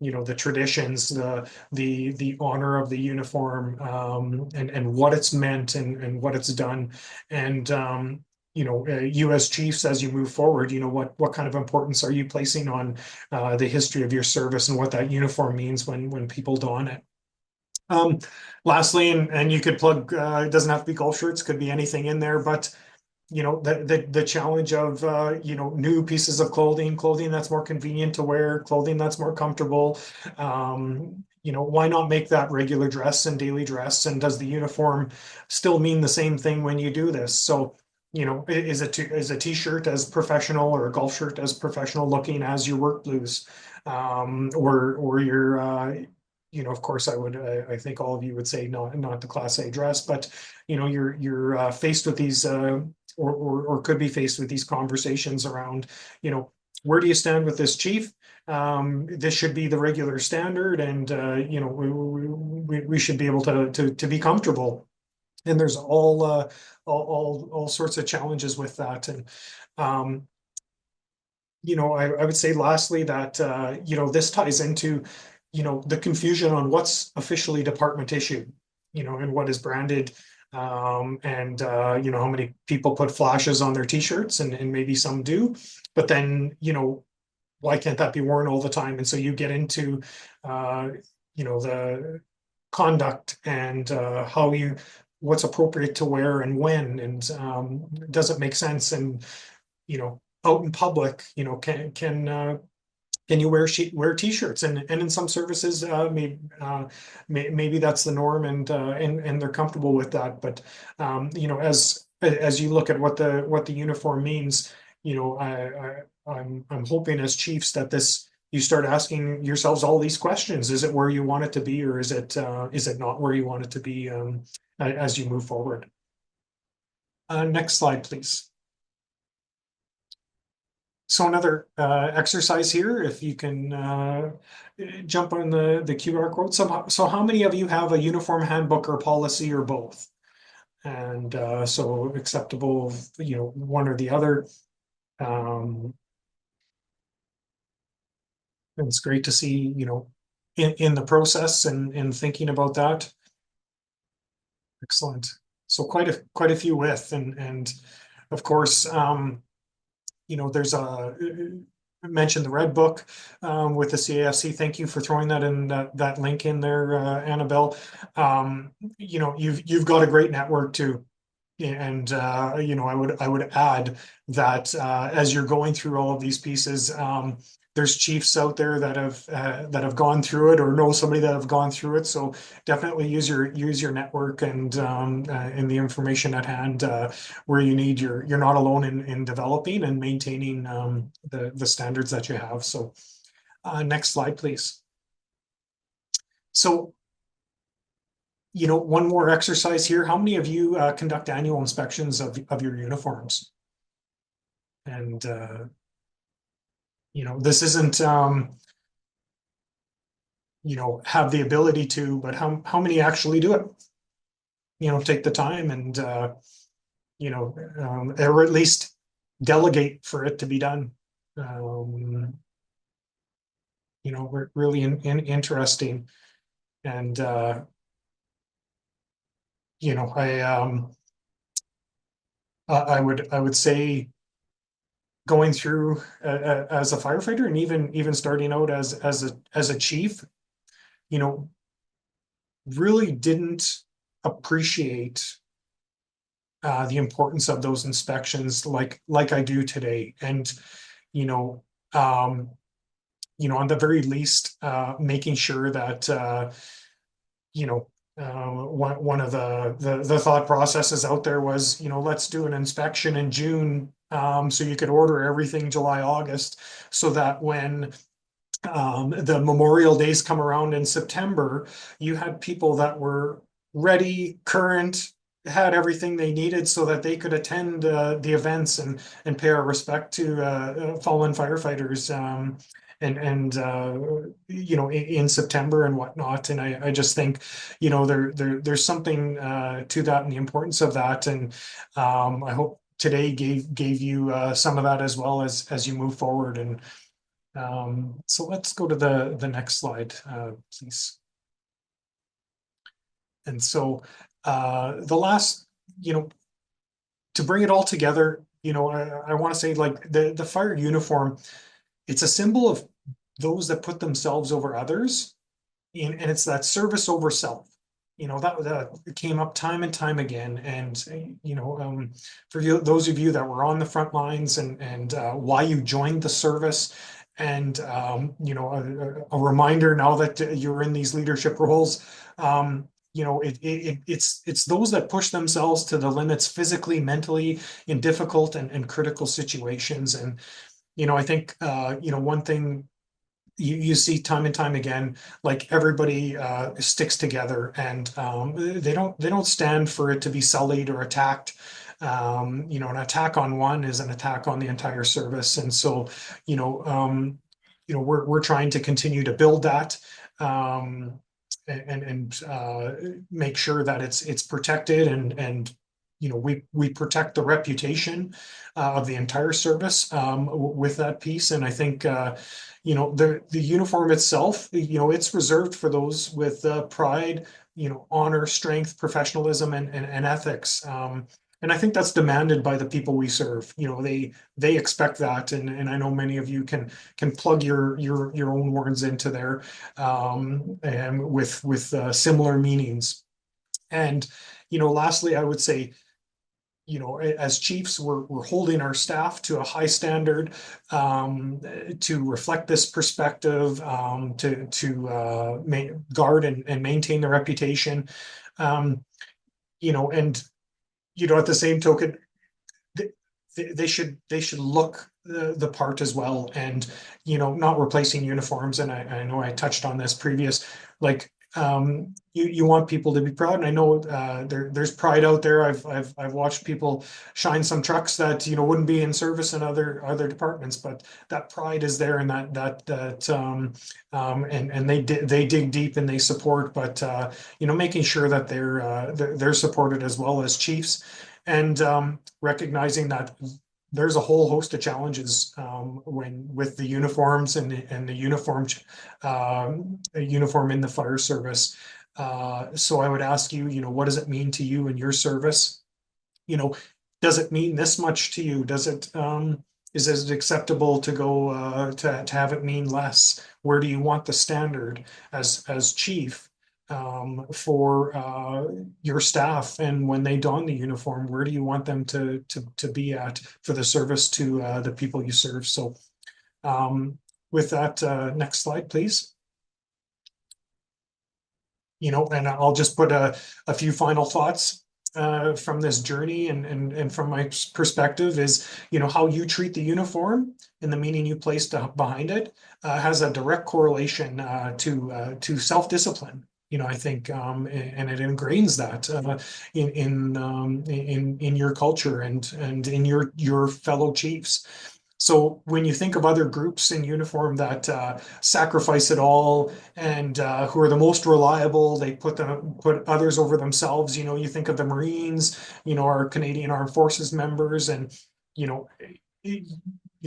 the traditions, the honor of the uniform, and what it's meant and what it's done. And you as chiefs, as you move forward, what kind of importance are you placing on the history of your service and what that uniform means when people don it? Um, Lastly, and you could plug, it doesn't have to be golf shirts, could be anything in there, but the challenge of new pieces of clothing that's more convenient to wear, clothing that's more comfortable. Why not make that regular dress and daily dress? And does the uniform still mean the same thing when you do this? So, is a t-shirt as professional or a golf shirt as professional looking as your work blues, or your of course, I think all of you would say not the Class A dress, but you're faced with these or could be faced with these conversations around, where do you stand with this chief? This should be the regular standard, and we should be able to be comfortable. And there's all sorts of challenges with that. And I would say lastly that this ties into the confusion on what's officially department issued, and what is branded, and how many people put flashes on their t-shirts, and maybe some do, but then why can't that be worn all the time? And so you get into the conduct and what's appropriate to wear and when, and does it make sense? And out in public, can you wear t-shirts? And in some services, maybe that's the norm, and they're comfortable with that. But as you look at what the uniform means, I'm hoping as chiefs that you start asking yourselves all these questions. Is it where you want it to be, or is it not where you want it to be, as you move forward? Next slide, please. So another exercise here, if you can jump on the QR code. So how many of you have a uniform handbook or policy or both? And so acceptable, one or the other. And it's great to see, in the process and thinking about that. Excellent. So quite a few with, and of course, there's I mentioned the Red Book with the CAFC. Thank you for throwing that in, that link in there, Annabelle. You've got a great network too. And I would add that as you're going through all of these pieces, there's chiefs out there that have gone through it or know somebody that have gone through it. So definitely use your network and the information at hand where you need. You're not alone in developing and maintaining the standards that you have. So next slide, please. So one more exercise here. How many of you conduct annual inspections of your uniforms? And this isn't have the ability to, but how many actually do it? Take the time and or at least delegate for it to be done. Really interesting. And I would say going through as a firefighter, and even starting out as a chief, really didn't appreciate the importance of those inspections like I do today. And on the very least, making sure that one of the thought processes out there was, let's do an inspection in June, so you could order everything July, August, so that when the Memorial Days come around in September, you had people that were ready, current, had everything they needed so that they could attend the events and pay our respect to fallen firefighters and in September and whatnot. And I just think there's something to that and the importance of that. And I hope today gave you some of that as well as you move forward. And so let's go to the next slide, please. And so the last, to bring it all together, I want to say like the fire uniform, it's a symbol of those that put themselves over others, and it's that service over self. That came up time and time again. And for those of you that were on the front lines and why you joined the service, and a reminder now that you're in these leadership roles. It's those that push themselves to the limits physically, mentally, in difficult and critical situations. And I think one thing you see time and time again, like everybody sticks together, and they don't stand for it to be sullied or attacked. An attack on one is an attack on the entire service. And so you know um, we're trying to continue to build that, um, and make sure that it's protected, and we protect the reputation of the entire service with that piece. And I think the uniform itself, it's reserved for those with pride, honor, strength, professionalism, and ethics. And I think that's demanded by the people we serve. They expect that, and I know many of you can plug your own words into there, and with similar meanings. And lastly, I would say, as chiefs, we're holding our staff to a high standard, to reflect this perspective, to guard and maintain the reputation. Um, and at the same token, they should look the part as well, and not replacing uniforms. And I know I touched on this previous, like you want people to be proud. And I know there's pride out there. I've watched people shine some trucks that wouldn't be in service in other departments, but that pride is there, and and they dig deep and they support. But making sure that they're supported as well as chiefs, and recognizing that there's a whole host of challenges when with the uniforms and the uniform in the fire service. So I would ask you, what does it mean to you in your service? You know, does it mean this much to you? Is it acceptable to go to have it mean less? Where do you want the standard as chief for your staff? And when they don the uniform, where do you want them to be at for the service to the people you serve? So with that, next slide, please. And I'll just put a few final thoughts from this journey, and from my perspective is, how you treat the uniform and the meaning you place behind it has a direct correlation to self-discipline. I think, and it ingrains that in your culture and in your fellow chiefs. So when you think of other groups in uniform that sacrifice it all, and who are the most reliable, they put others over themselves. You think of the Marines, our Canadian Armed Forces members, and you know,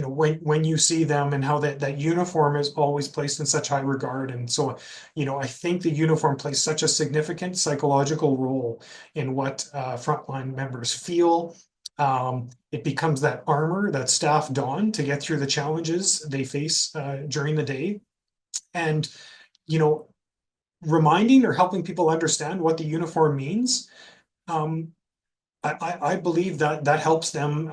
when you see them and how that uniform is always placed in such high regard. And so, I think the uniform plays such a significant psychological role in what frontline members feel. It becomes that armor that staff don to get through the challenges they face during the day. And, you know, reminding or helping people understand what the uniform means. Um, I believe that helps them,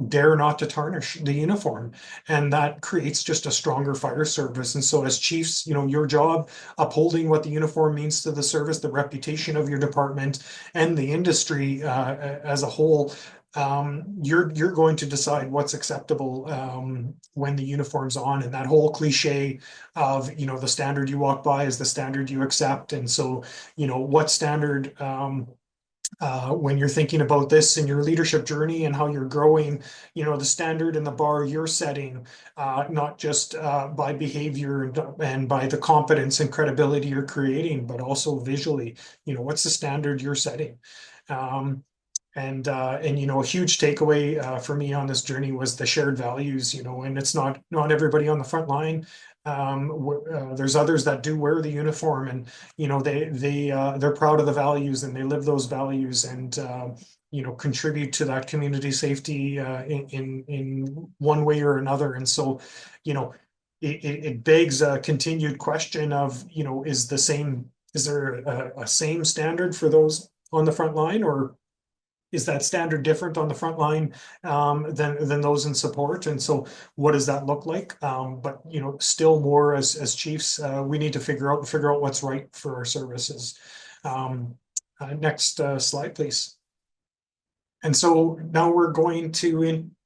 dare not to tarnish the uniform, and that creates just a stronger fire service. And so, as chiefs, your job upholding what the uniform means to the service, the reputation of your department, and the industry as a whole. You're going to decide what's acceptable when the uniform's on, and that whole cliche of the standard you walk by is the standard you accept. And so, what standard when you're thinking about this in your leadership journey and how you're growing, the standard and the bar you're setting, not just by behavior and by the competence and credibility you're creating, but also visually, what's the standard you're setting? Um, and a huge takeaway for me on this journey was the shared values, and it's not everybody on the front line. There's others that do wear the uniform, and they're proud of the values and they live those values, and contribute to that community safety in one way or another. And so, it begs a continued question of, is there a same standard for those on the front line, or is that standard different on the front line than those in support? And so what does that look like? But still more as chiefs, we need to figure out what's right for our services. Next slide, please. And so now we're going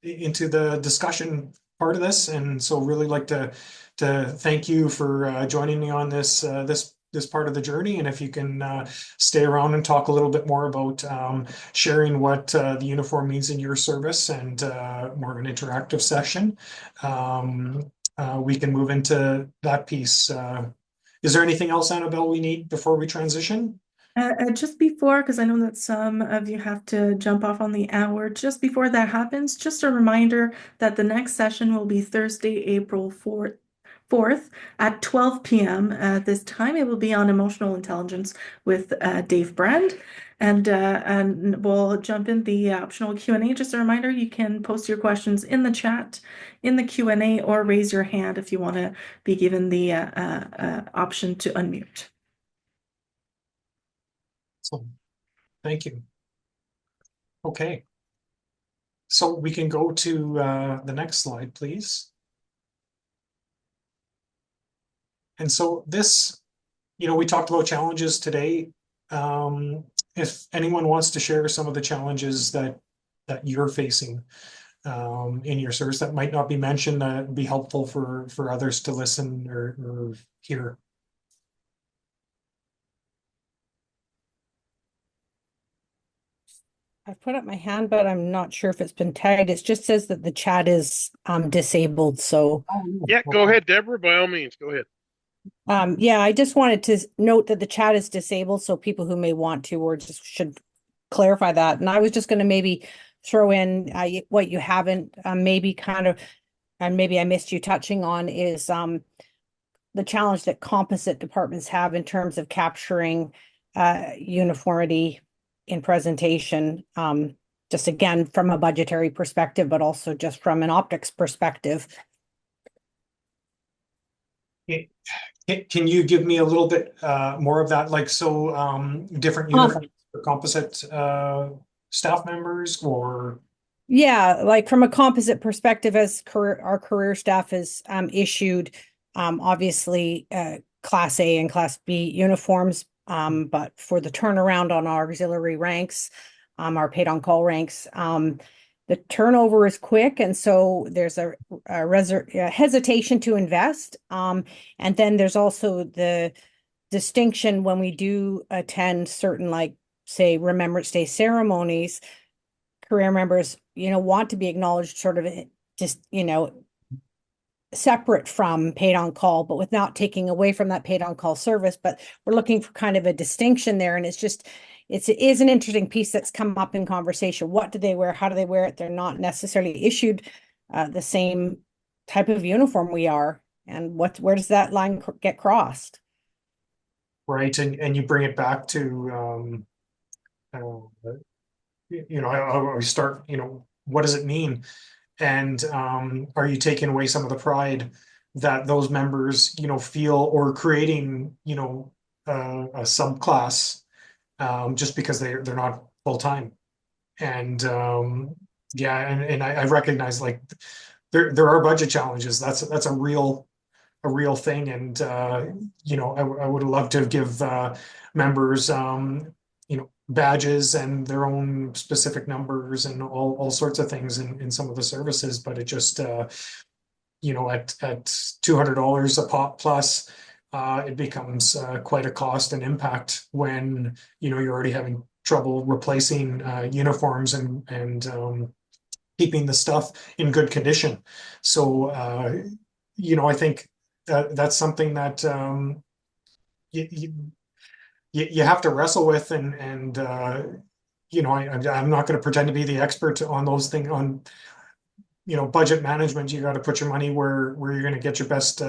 into the discussion part of this, and so really like to thank you for joining me on this part of the journey. And if you can stay around and talk a little bit more about sharing what the uniform means in your service, and more of an interactive session, we can move into that piece. Is there anything else, Annabelle, we need before we transition? Just before, because I know that some of you have to jump off on the hour, just before that happens, just a reminder that the next session will be Thursday, April 4th at 12 p.m. At this time, it will be on emotional intelligence with Dave Brand. And we'll jump in the optional Q&A. Just a reminder, you can post your questions in the chat, in the Q&A, or raise your hand if you want to be given the option to unmute. So, thank you. Okay. So we can go to the next slide, please. And so this, we talked about challenges today. If anyone wants to share some of the challenges that you're facing in your service that might not be mentioned, that would be helpful for others to listen or hear. I've put up my hand, but I'm not sure if it's been tagged. It just says that the chat is disabled. So Yeah, go ahead, Deborah. By all means, go ahead. yeah, I just wanted to note that the chat is disabled, so people who may want to or just should clarify that. And I was just going to maybe throw in what you haven't maybe kind of, and maybe I missed you touching on, is the challenge that composite departments have in terms of capturing uniformity in presentation, just again from a budgetary perspective, but also just from an optics perspective. Can you give me a little bit more of that? Like, so different uniforms for composite staff members, or? Yeah, like from a composite perspective, as our career staff is issued, obviously Class A and Class B uniforms, but for the turnaround on our auxiliary ranks, our paid on call ranks, the turnover is quick, and so there's a hesitation to invest. And then there's also the distinction when we do attend certain, like, say, Remembrance Day ceremonies. Career members, want to be acknowledged sort of just, separate from paid on call, but with not taking away from that paid on call service. But we're looking for kind of a distinction there. And it is an interesting piece that's come up in conversation. What do they wear? How do they wear it? They're not necessarily issued the same type of uniform we are. And where does that line get crossed? Right. And you bring it back to, I always start, what does it mean? And are you taking away some of the pride that those members, feel, or creating, a subclass just because they're not full time? And yeah, and I recognize, like, there are budget challenges. That's a real thing, and I would love to give members badges and their own specific numbers and all sorts of things in some of the services, but it just at $200 a pop plus, it becomes quite a cost and impact when you're already having trouble replacing uniforms and keeping the stuff in good condition. So, I think that's something that you, you have to wrestle with, and I'm not going to pretend to be the expert on those things. On budget management, you got to put your money where you're going to get your best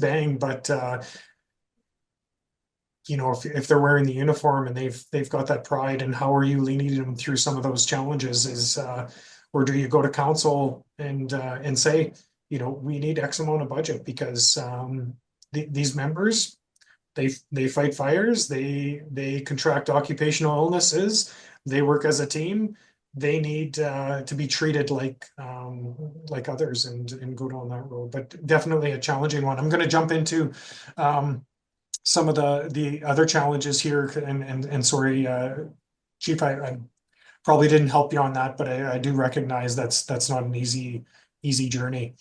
bang. But if they're wearing the uniform and they've got that pride, and how are you leading them through some of those challenges? Or do you go to council and say, we need X amount of budget because these members, they fight fires, they contract occupational illnesses, they work as a team, they need to be treated like others, and go down that road. But definitely a challenging one. I'm going to jump into some of the other challenges here, and sorry, Chief, I probably didn't help you on that, but I do recognize that's not an easy journey.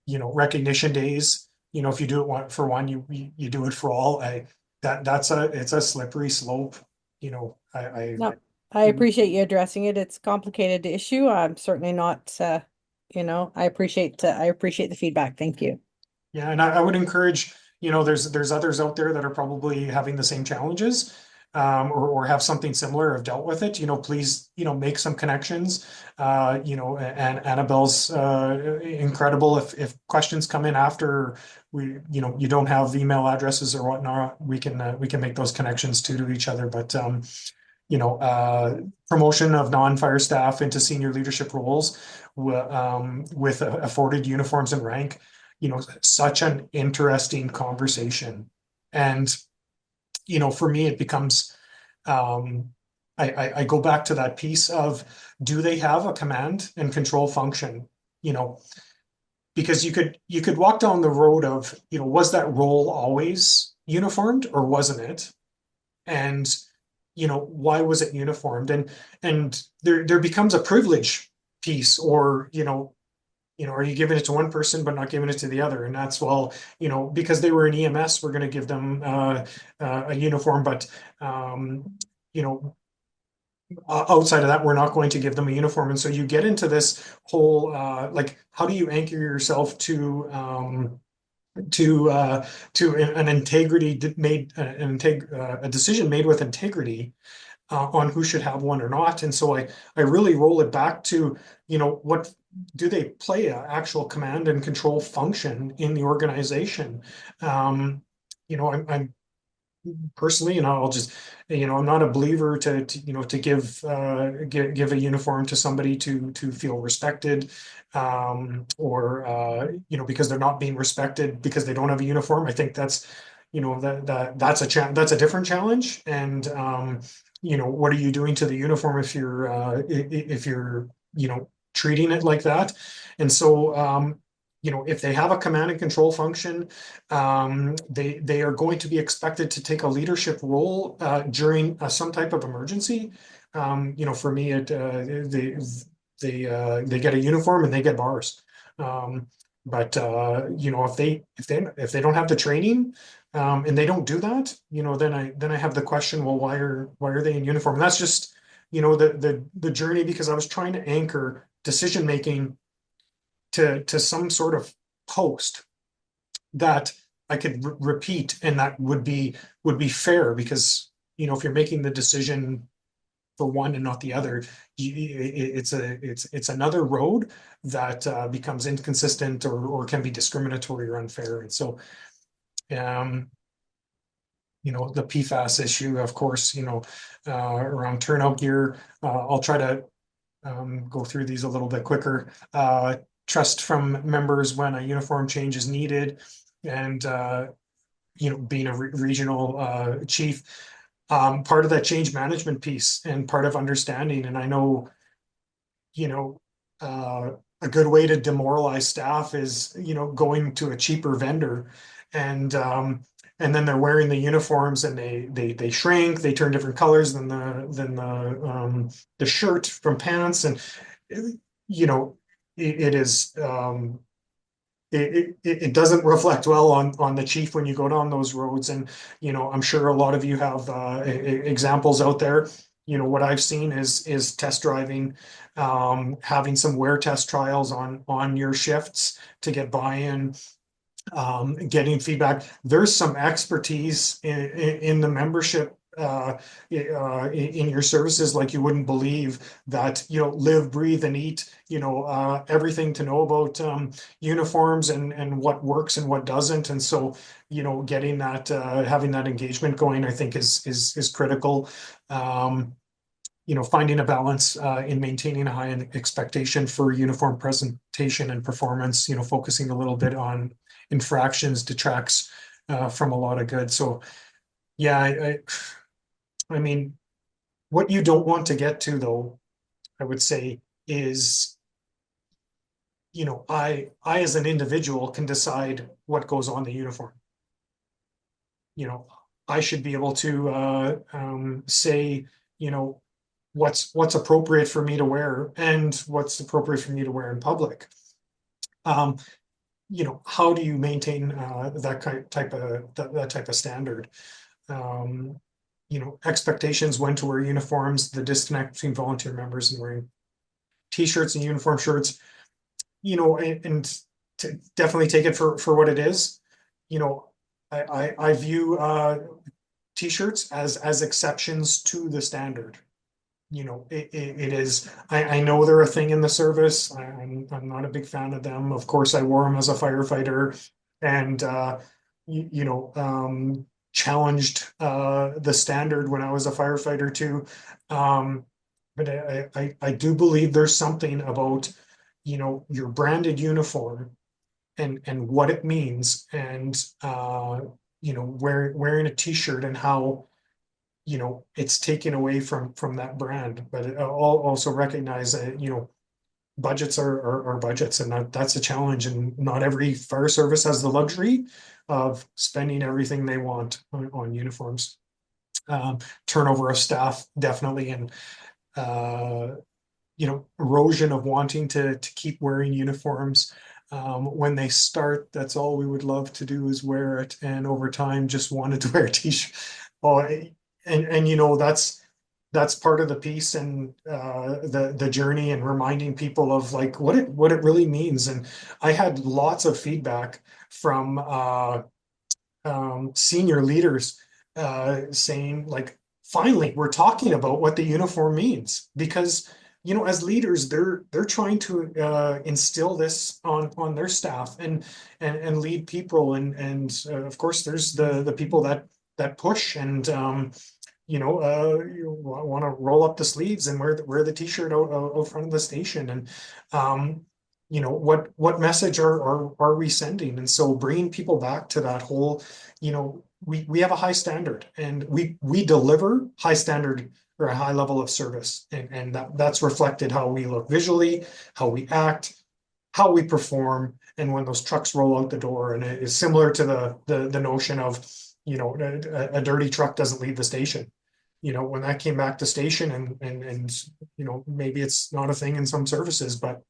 Recognition days, if you do it for one, you do it for all. It's a slippery slope. No, I appreciate you addressing it. It's a complicated issue. I'm certainly not, I appreciate the feedback. Thank you. Yeah, and I would encourage, there's others out there that are probably having the same challenges, or have something similar, or have dealt with it. Please, make some connections. And Annabelle's incredible. If questions come in after you don't have email addresses or whatnot, we can make those connections to each other. But promotion of non-fire staff into senior leadership roles with afforded uniforms and rank. Such an interesting conversation. And, for me, it becomes, I go back to that piece of, do they have a command and control function? Because you could walk down the road of, was that role always uniformed or wasn't it? And, why was it uniformed? And there becomes a privilege piece, or, are you giving it to one person but not giving it to the other? And that's, well, because they were in EMS, we're going to give them a uniform, but outside of that, we're not going to give them a uniform. And so you get into this whole how do you anchor yourself to an integrity made a decision made with integrity on who should have one or not. And so I really roll it back to, what do they play an actual command and control function in the organization? I'm personally, I'll just, I'm not a believer to give a uniform to somebody to feel respected, or because they're not being respected because they don't have a uniform. I think that's that's a different challenge. And what are you doing to the uniform if you're treating it like that? And so if they have a command and control function, they are going to be expected to take a leadership role during some type of emergency. For me, they get a uniform and they get bars. But if they don't have the training, and they don't do that, then I have the question, well, why are they in uniform? And that's just the journey, because I was trying to anchor decision making to some sort of post that I could repeat, and that would be fair, because if you're making the decision for one and not the other, it's another road that becomes inconsistent, or can be discriminatory or unfair. And so the PFAS issue, of course, around turnout gear, I'll try to go through these a little bit quicker. Trust from members when a uniform change is needed, and being a regional chief, part of that change management piece and part of understanding. And I know a good way to demoralize staff is going to a cheaper vendor, and then they're wearing the uniforms, and they shrink, they turn different colors than the shirt from pants, and it is it doesn't reflect well on the chief when you go down those roads. And, I'm sure a lot of you have examples out there. What I've seen is test driving, having some wear test trials on your shifts to get buy-in, getting feedback. There's some expertise in the membership in your services like you wouldn't believe, that live, breathe, and eat everything to know about uniforms and what works and what doesn't. And so getting that, having that engagement going, I think is critical. Finding a balance in maintaining a high expectation for uniform presentation and performance, focusing a little bit on infractions detracts from a lot of good. So yeah, I mean, what you don't want to get to, though, I would say, is, I as an individual can decide what goes on the uniform. I should be able to say, what's appropriate for me to wear and what's appropriate for me to wear in public. How do you maintain that type of standard? Expectations when to wear uniforms, the disconnect between volunteer members and wearing t-shirts and uniform shirts, and to definitely take it for what it is. I view t-shirts as exceptions to the standard. It is, I know they're a thing in the service. I'm not a big fan of them. Of course, I wore them as a firefighter, and challenged the standard when I was a firefighter too. But I do believe there's something about your branded uniform and what it means, and wearing a t-shirt and how it's taken away from that brand. But I'll also recognize that budgets are budgets, and that's a challenge, and not every fire service has the luxury of spending everything they want on uniforms. Turnover of staff, definitely, and erosion of wanting to keep wearing uniforms. When they start, that's all we would love to do is wear it, and over time just wanted to wear a t-shirt. Oh, and that's part of the piece, and the journey, and reminding people of like what it really means. And I had lots of feedback from senior leaders saying, like, finally we're talking about what the uniform means, because as leaders, they're trying to instill this on their staff and lead people, and of course there's the people that push and you want to roll up the sleeves and wear the t-shirt out front of the station. And what message are we sending? And so bringing people back to that whole, we have a high standard, and we deliver high standard or a high level of service, and that's reflected how we look visually, how we act, how we perform, and when those trucks roll out the door. And it is similar to the notion of a dirty truck doesn't leave the station. When that came back to station, and maybe it's not a thing in some services, but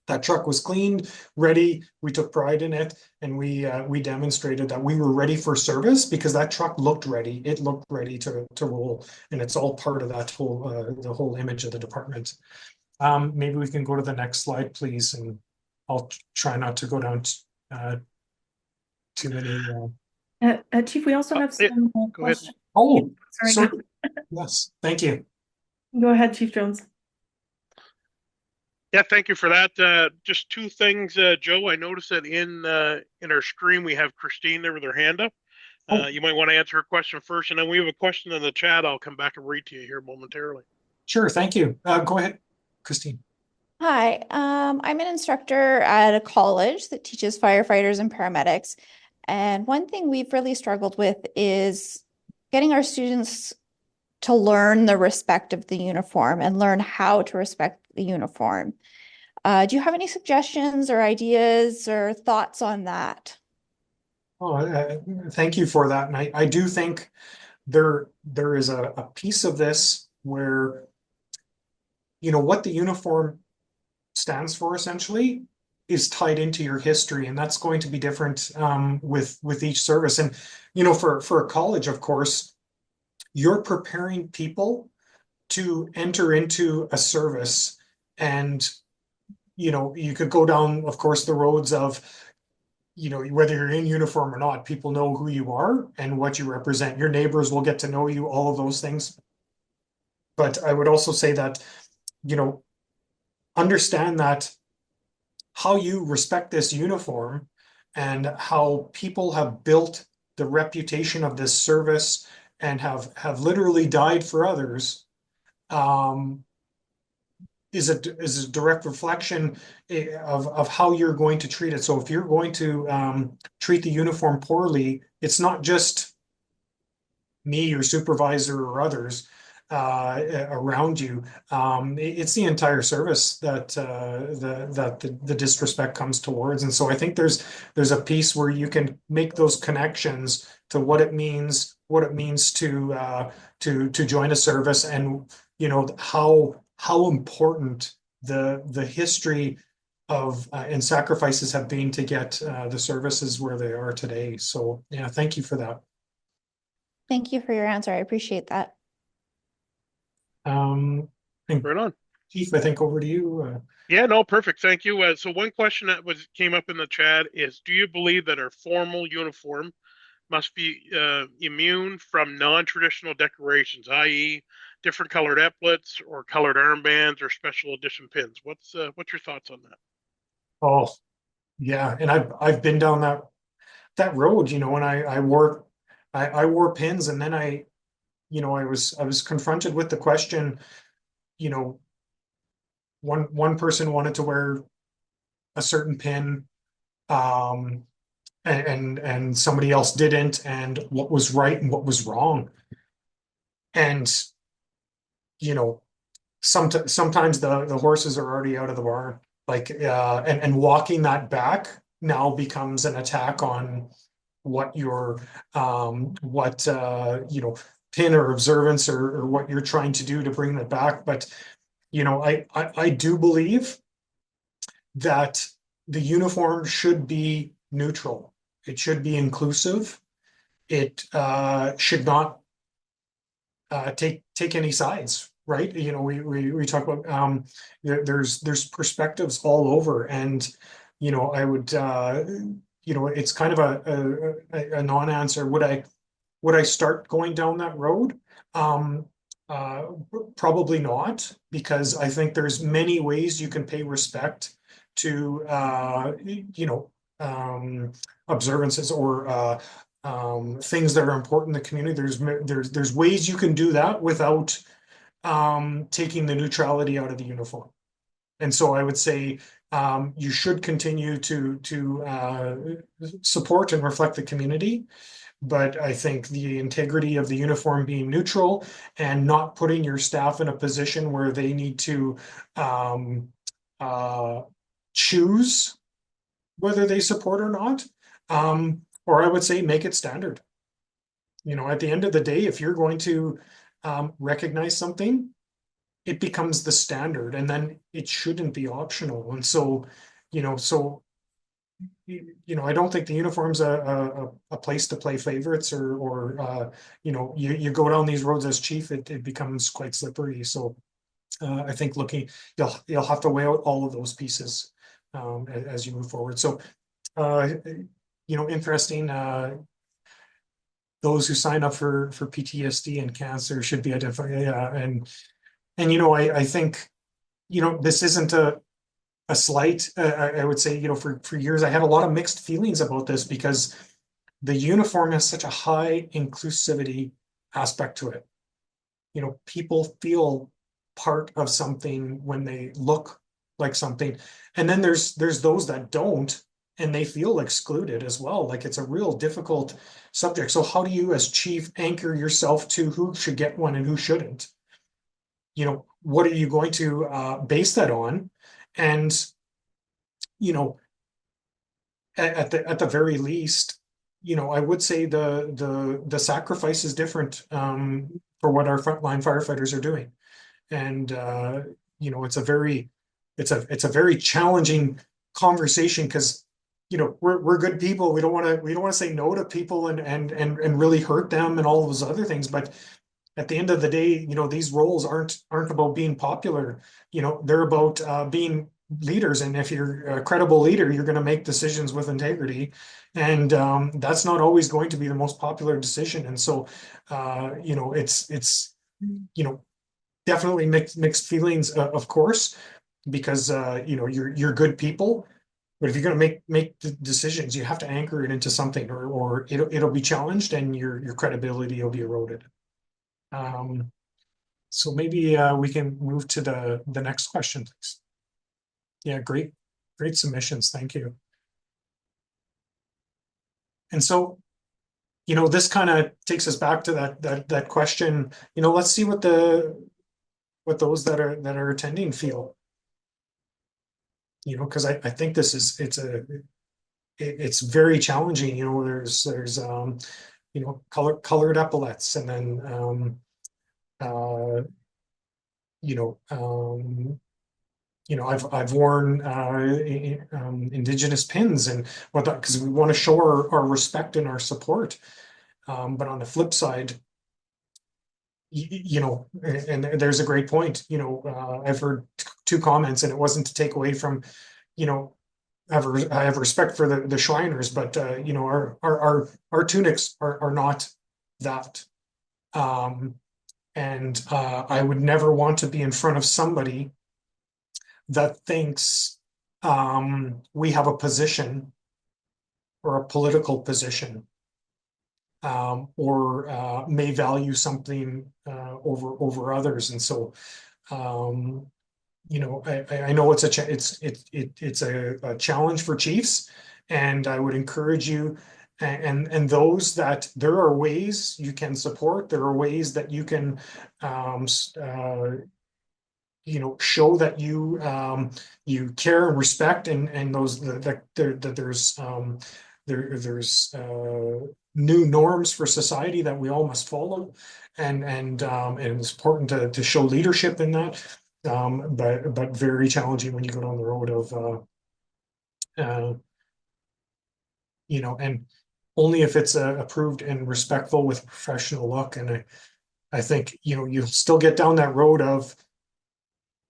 that truck was cleaned, ready. We took pride in it, and we demonstrated that we were ready for service because that truck looked ready. It looked ready to roll, and it's all part of that whole the whole image of the department. Maybe we can go to the next slide, please, and I'll try not to go down too many. Chief, we also have some questions. Oh, sorry. Yes, thank you. Go ahead, Chief Jones. Yeah, thank you for that. Just two things, Joe. I noticed that in our screen we have Christine there with her hand up. You might want to answer her question first, and then we have a question in the chat. I'll come back and read to you here momentarily. Sure, thank you. Go ahead, Christine. Hi, I'm an instructor at a college that teaches firefighters and paramedics. And one thing we've really struggled with is getting our students to learn the respect of the uniform and learn how to respect the uniform. Do you have any suggestions or ideas or thoughts on that? Oh, thank you for that. And I do think there is a piece of this where, what the uniform stands for essentially is tied into your history, and that's going to be different with each service. And for a college, of course, you're preparing people to enter into a service, and you could go down, of course, the roads of whether you're in uniform or not, people know who you are and what you represent. Your neighbors will get to know you, all of those things. But I would also say that, understand that how you respect this uniform and how people have built the reputation of this service and have literally died for others, is a direct reflection of how you're going to treat it. So if you're going to treat the uniform poorly, it's not just me, your supervisor, or others around you. It's the entire service that the disrespect comes towards. And so I think there's a piece where you can make those connections to what it means to join a service, and how important the history of and sacrifices have been to get the services where they are today. So yeah, thank you for that. Thank you for your answer. I appreciate that. And Right on. Chief, I think over to you. Yeah, no, perfect. Thank you. So one question that came up in the chat is, do you believe that our formal uniform must be immune from non-traditional decorations, i.e. different colored epaulets or colored armbands or special edition pins? What's your thoughts on that? Oh, yeah, and I've been down that road, and I wore pins, and then I was confronted with the question, one person wanted to wear a certain pin, and somebody else didn't, and what was right and what was wrong. And sometimes the horses are already out of the barn, and walking that back now becomes an attack on what your pin or observance or what you're trying to do to bring that back. But I do believe that the uniform should be neutral. It should be inclusive. It should not take any sides, right? We talk about there's perspectives all over, and I would it's kind of a non-answer. Would I start going down that road? Probably not, because I think there's many ways you can pay respect to observances or things that are important in the community. There's ways you can do that without taking the neutrality out of the uniform. And so I would say you should continue to support and reflect the community. But I think the integrity of the uniform being neutral and not putting your staff in a position where they need to choose whether they support or not, or I would say make it standard. At the end of the day, if you're going to recognize something, it becomes the standard, and then it shouldn't be optional. And so, I don't think the uniform's a place to play favorites, or you go down these roads as chief, it becomes quite slippery. So I think you'll have to weigh out all of those pieces as you move forward. So interesting. Those who sign up for PTSD and cancer should be identified. Yeah, and I think this isn't a slight. I would say for years I had a lot of mixed feelings about this, because the uniform has such a high inclusivity aspect to it. People feel part of something when they look like something, and then there's those that don't, and they feel excluded as well. Like, it's a real difficult subject. So how do you as chief anchor yourself to who should get one and who shouldn't? What are you going to base that on? And at the very least, I would say the sacrifice is different for what our frontline firefighters are doing. And it's a very challenging conversation, because we're good people. We don't want to say no to people and really hurt them and all those other things. But at the end of the day, these roles aren't about being popular. They're about being leaders. And if you're a credible leader, you're going to make decisions with integrity. And that's not always going to be the most popular decision. And so, it's definitely mixed feelings, of course, because you're good people. But if you're going to make the decisions, you have to anchor it into something, or it'll be challenged, and your credibility will be eroded. So maybe we can move to the next question, please. Yeah, great submissions. Thank you. And so, this kind of takes us back to that question. Let's see what those that are attending feel. Because I think it's very challenging. There's colored epaulets, and then I've worn Indigenous pins and whatnot, because we want to show our respect and our support. But on the flip side, and there's a great point. I've heard two comments, and it wasn't to take away from, I have respect for the Shriners, but our tunics are not that. And I would never want to be in front of somebody that thinks we have a position or a political position, or may value something over others. And so, I know it's a challenge for chiefs, and I would encourage you, and those that there are ways you can support. There are ways that you can show that you care and respect, and those that there's new norms for society that we all must follow, and it's important to show leadership in that, but very challenging when you go down the road of and only if it's approved and respectful with a professional look. And I think you'll still get down that road of,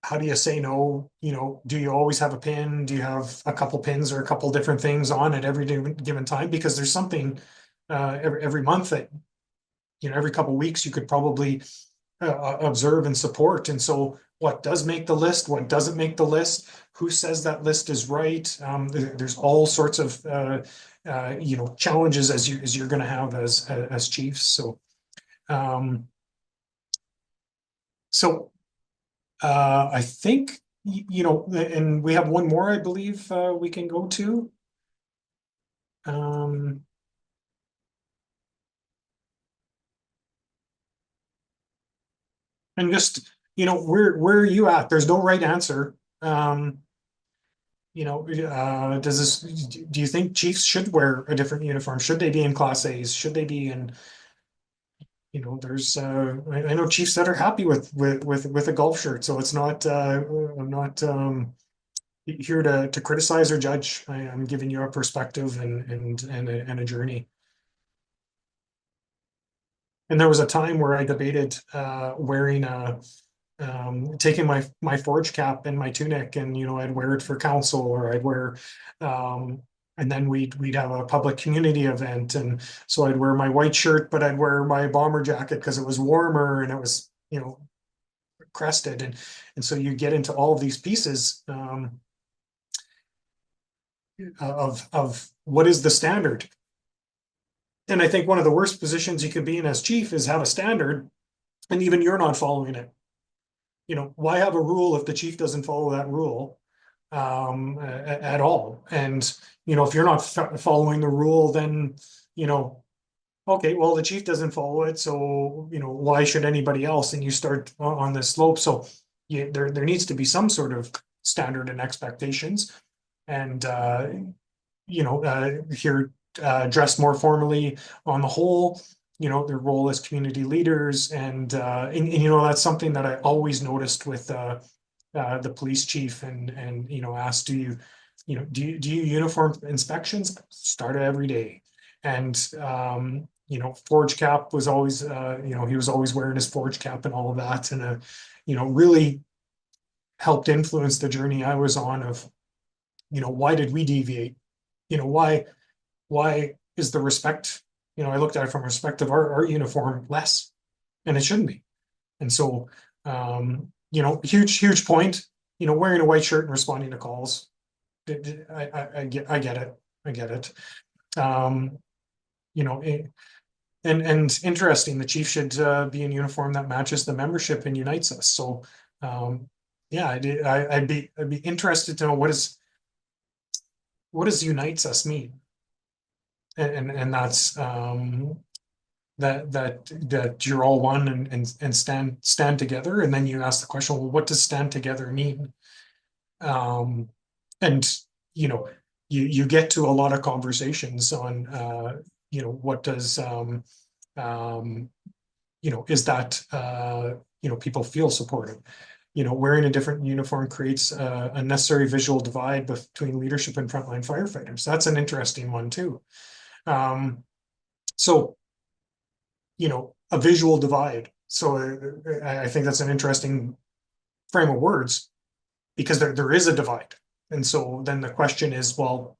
how do you say no? Do you always have a pin? Do you have a couple pins or a couple different things on at every given time? Because there's something every month that, every couple of weeks you could probably observe and support. And so what does make the list? What doesn't make the list? Who says that list is right? There's all sorts of challenges as you're going to have as chiefs. So I think, and we have one more, I believe, we can go to. And just, where are you at? There's no right answer. Do you think chiefs should wear a different uniform? Should they be in Class A's? Should they be in, there's I know chiefs that are happy with a golf shirt. So it's not I'm not here to criticize or judge. I'm giving you a perspective and a journey. And there was a time where I debated wearing taking my forge cap and my tunic, and I'd wear it for council, or I'd wear and then we'd have a public community event, and so I'd wear my white shirt, but I'd wear my bomber jacket because it was warmer and it was crested, and so you get into all of these pieces of what is the standard. And I think one of the worst positions you could be in as chief is have a standard, and even you're not following it. Why have a rule if the chief doesn't follow that rule at all? And if you're not following the rule, then okay, well, the chief doesn't follow it, so why should anybody else? And you start on this slope. So there needs to be some sort of standard and expectations, and here dressed more formally on the whole, their role as community leaders, and that's something that I always noticed with the police chief, and asked, do do you uniform inspections? Start it every day. And forge cap was always, he was always wearing his forge cap and all of that, and really helped influence the journey I was on of, why did we deviate? Why is the respect, I looked at it from respect of our uniform less, and it shouldn't be. And so, huge point, wearing a white shirt and responding to calls. I get it. I get it. And interesting, the chief should be in uniform that matches the membership and unites us. So, yeah, I'd be interested to know what does unites us mean, and that's that you're all one and stand together, and then you ask the question, well, what does stand together mean? And you get to a lot of conversations on what does is that people feel supported. Wearing a different uniform creates a necessary visual divide between leadership and frontline firefighters. That's an interesting one too. So a visual divide. So I think that's an interesting frame of words, because there is a divide. And so then the question is, well,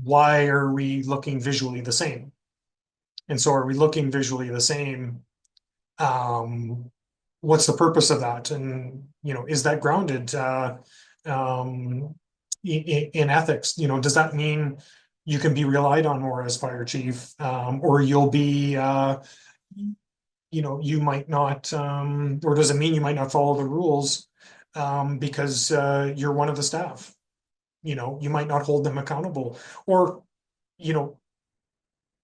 why are we looking visually the same? And so are we looking visually the same? What's the purpose of that? And, is that grounded in ethics? Does that mean you can be relied on more as fire chief, or you'll be, you might not, or does it mean you might not follow the rules because you're one of the staff? You might not hold them accountable, or,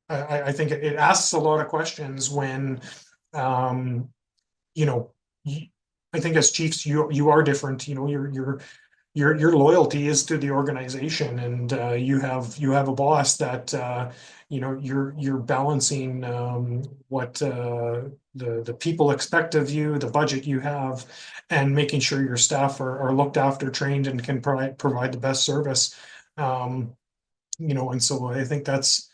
I think it asks a lot of questions when, I think as chiefs, you are different. Your loyalty is to the organization, and you have a boss that you're balancing what the people expect of you, the budget you have, and making sure your staff are looked after, trained, and can provide the best service. And so I think that's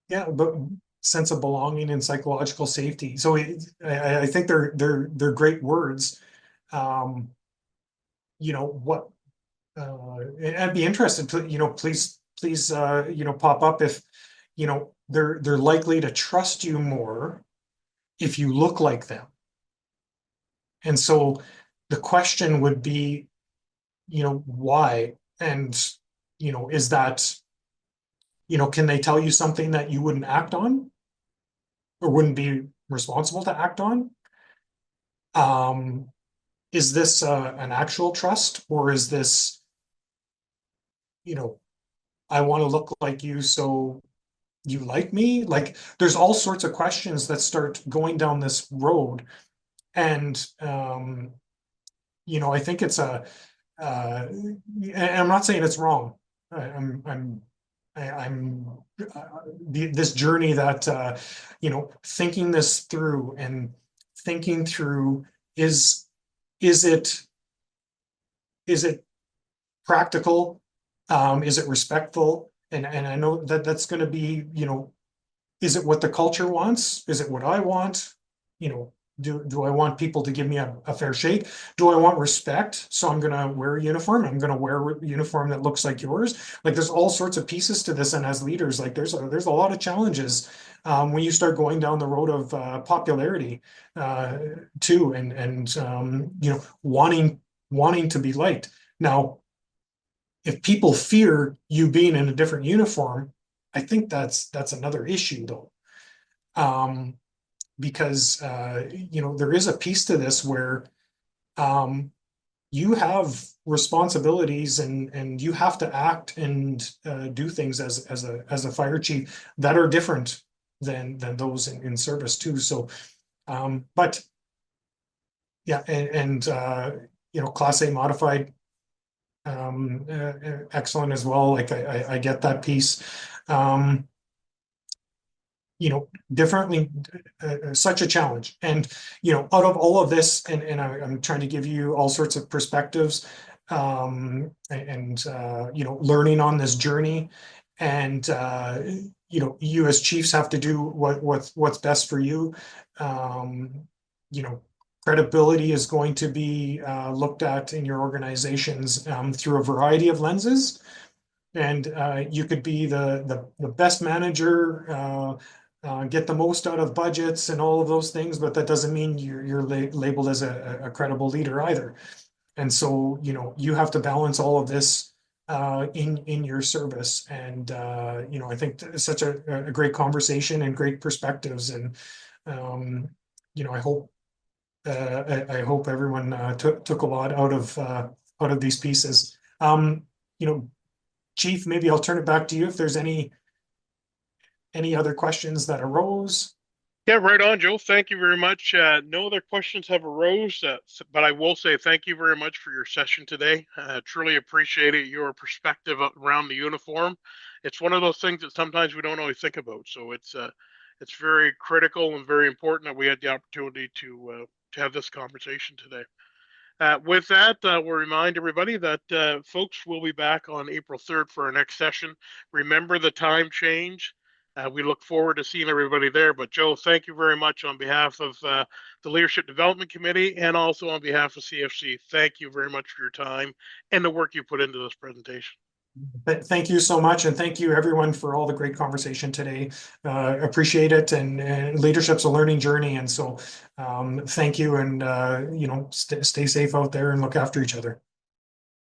but sense of belonging and psychological safety. So I think they're great words. What I'd be interested to, please pop up if they're likely to trust you more if you look like them. And so the question would be, why? And is that, can they tell you something that you wouldn't act on or wouldn't be responsible to act on? Is this an actual trust, or is this, I want to look like you, so you like me? Like, there's all sorts of questions that start going down this road. And, I think it's and I'm not saying it's wrong. This journey that, thinking this through and thinking through, is it practical? Is it respectful? And I know that that's going to be, is it what the culture wants? Is it what I want? Do I want people to give me a fair shake? Do I want respect? So I'm going to wear a uniform. I'm going to wear a uniform that looks like yours. Like, there's all sorts of pieces to this. And as leaders, like, there's a lot of challenges when you start going down the road of popularity too, and wanting to be liked. Now, if people fear you being in a different uniform, I think that's another issue, though. Because there is a piece to this where you have responsibilities, and you have to act and do things as a fire chief that are different than those in service too. So, but yeah, and Class A modified, excellent as well. Like, I get that piece. differently, such a challenge. And, out of all of this, and I'm trying to give you all sorts of perspectives, learning on this journey. And, you as chiefs have to do what's best for you. Credibility is going to be looked at in your organizations through a variety of lenses. And you could be the best manager, get the most out of budgets and all of those things, but that doesn't mean you're labeled as a credible leader either. And so, you have to balance all of this in your service. And I think it's such a great conversation and great perspectives. And I hope everyone took a lot out of these pieces. Chief, maybe I'll turn it back to you if there's any other questions that arose. Yeah, right on, Joe. Thank you very much. No other questions have arose, but I will say thank you very much for your session today. Truly appreciated your perspective around the uniform. It's one of those things that sometimes we don't always think about. So it's very critical and very important that we had the opportunity to have this conversation today. With that, we'll remind everybody that folks will be back on April 3rd for our next session. Remember the time change. We look forward to seeing everybody there. But Joe, thank you very much on behalf of the Leadership Development Committee and also on behalf of CFC. Thank you very much for your time and the work you put into this presentation. Thank you so much. And thank you everyone for all the great conversation today. Appreciate it. And leadership's a learning journey. And so thank you. And, stay safe out there and look after each other.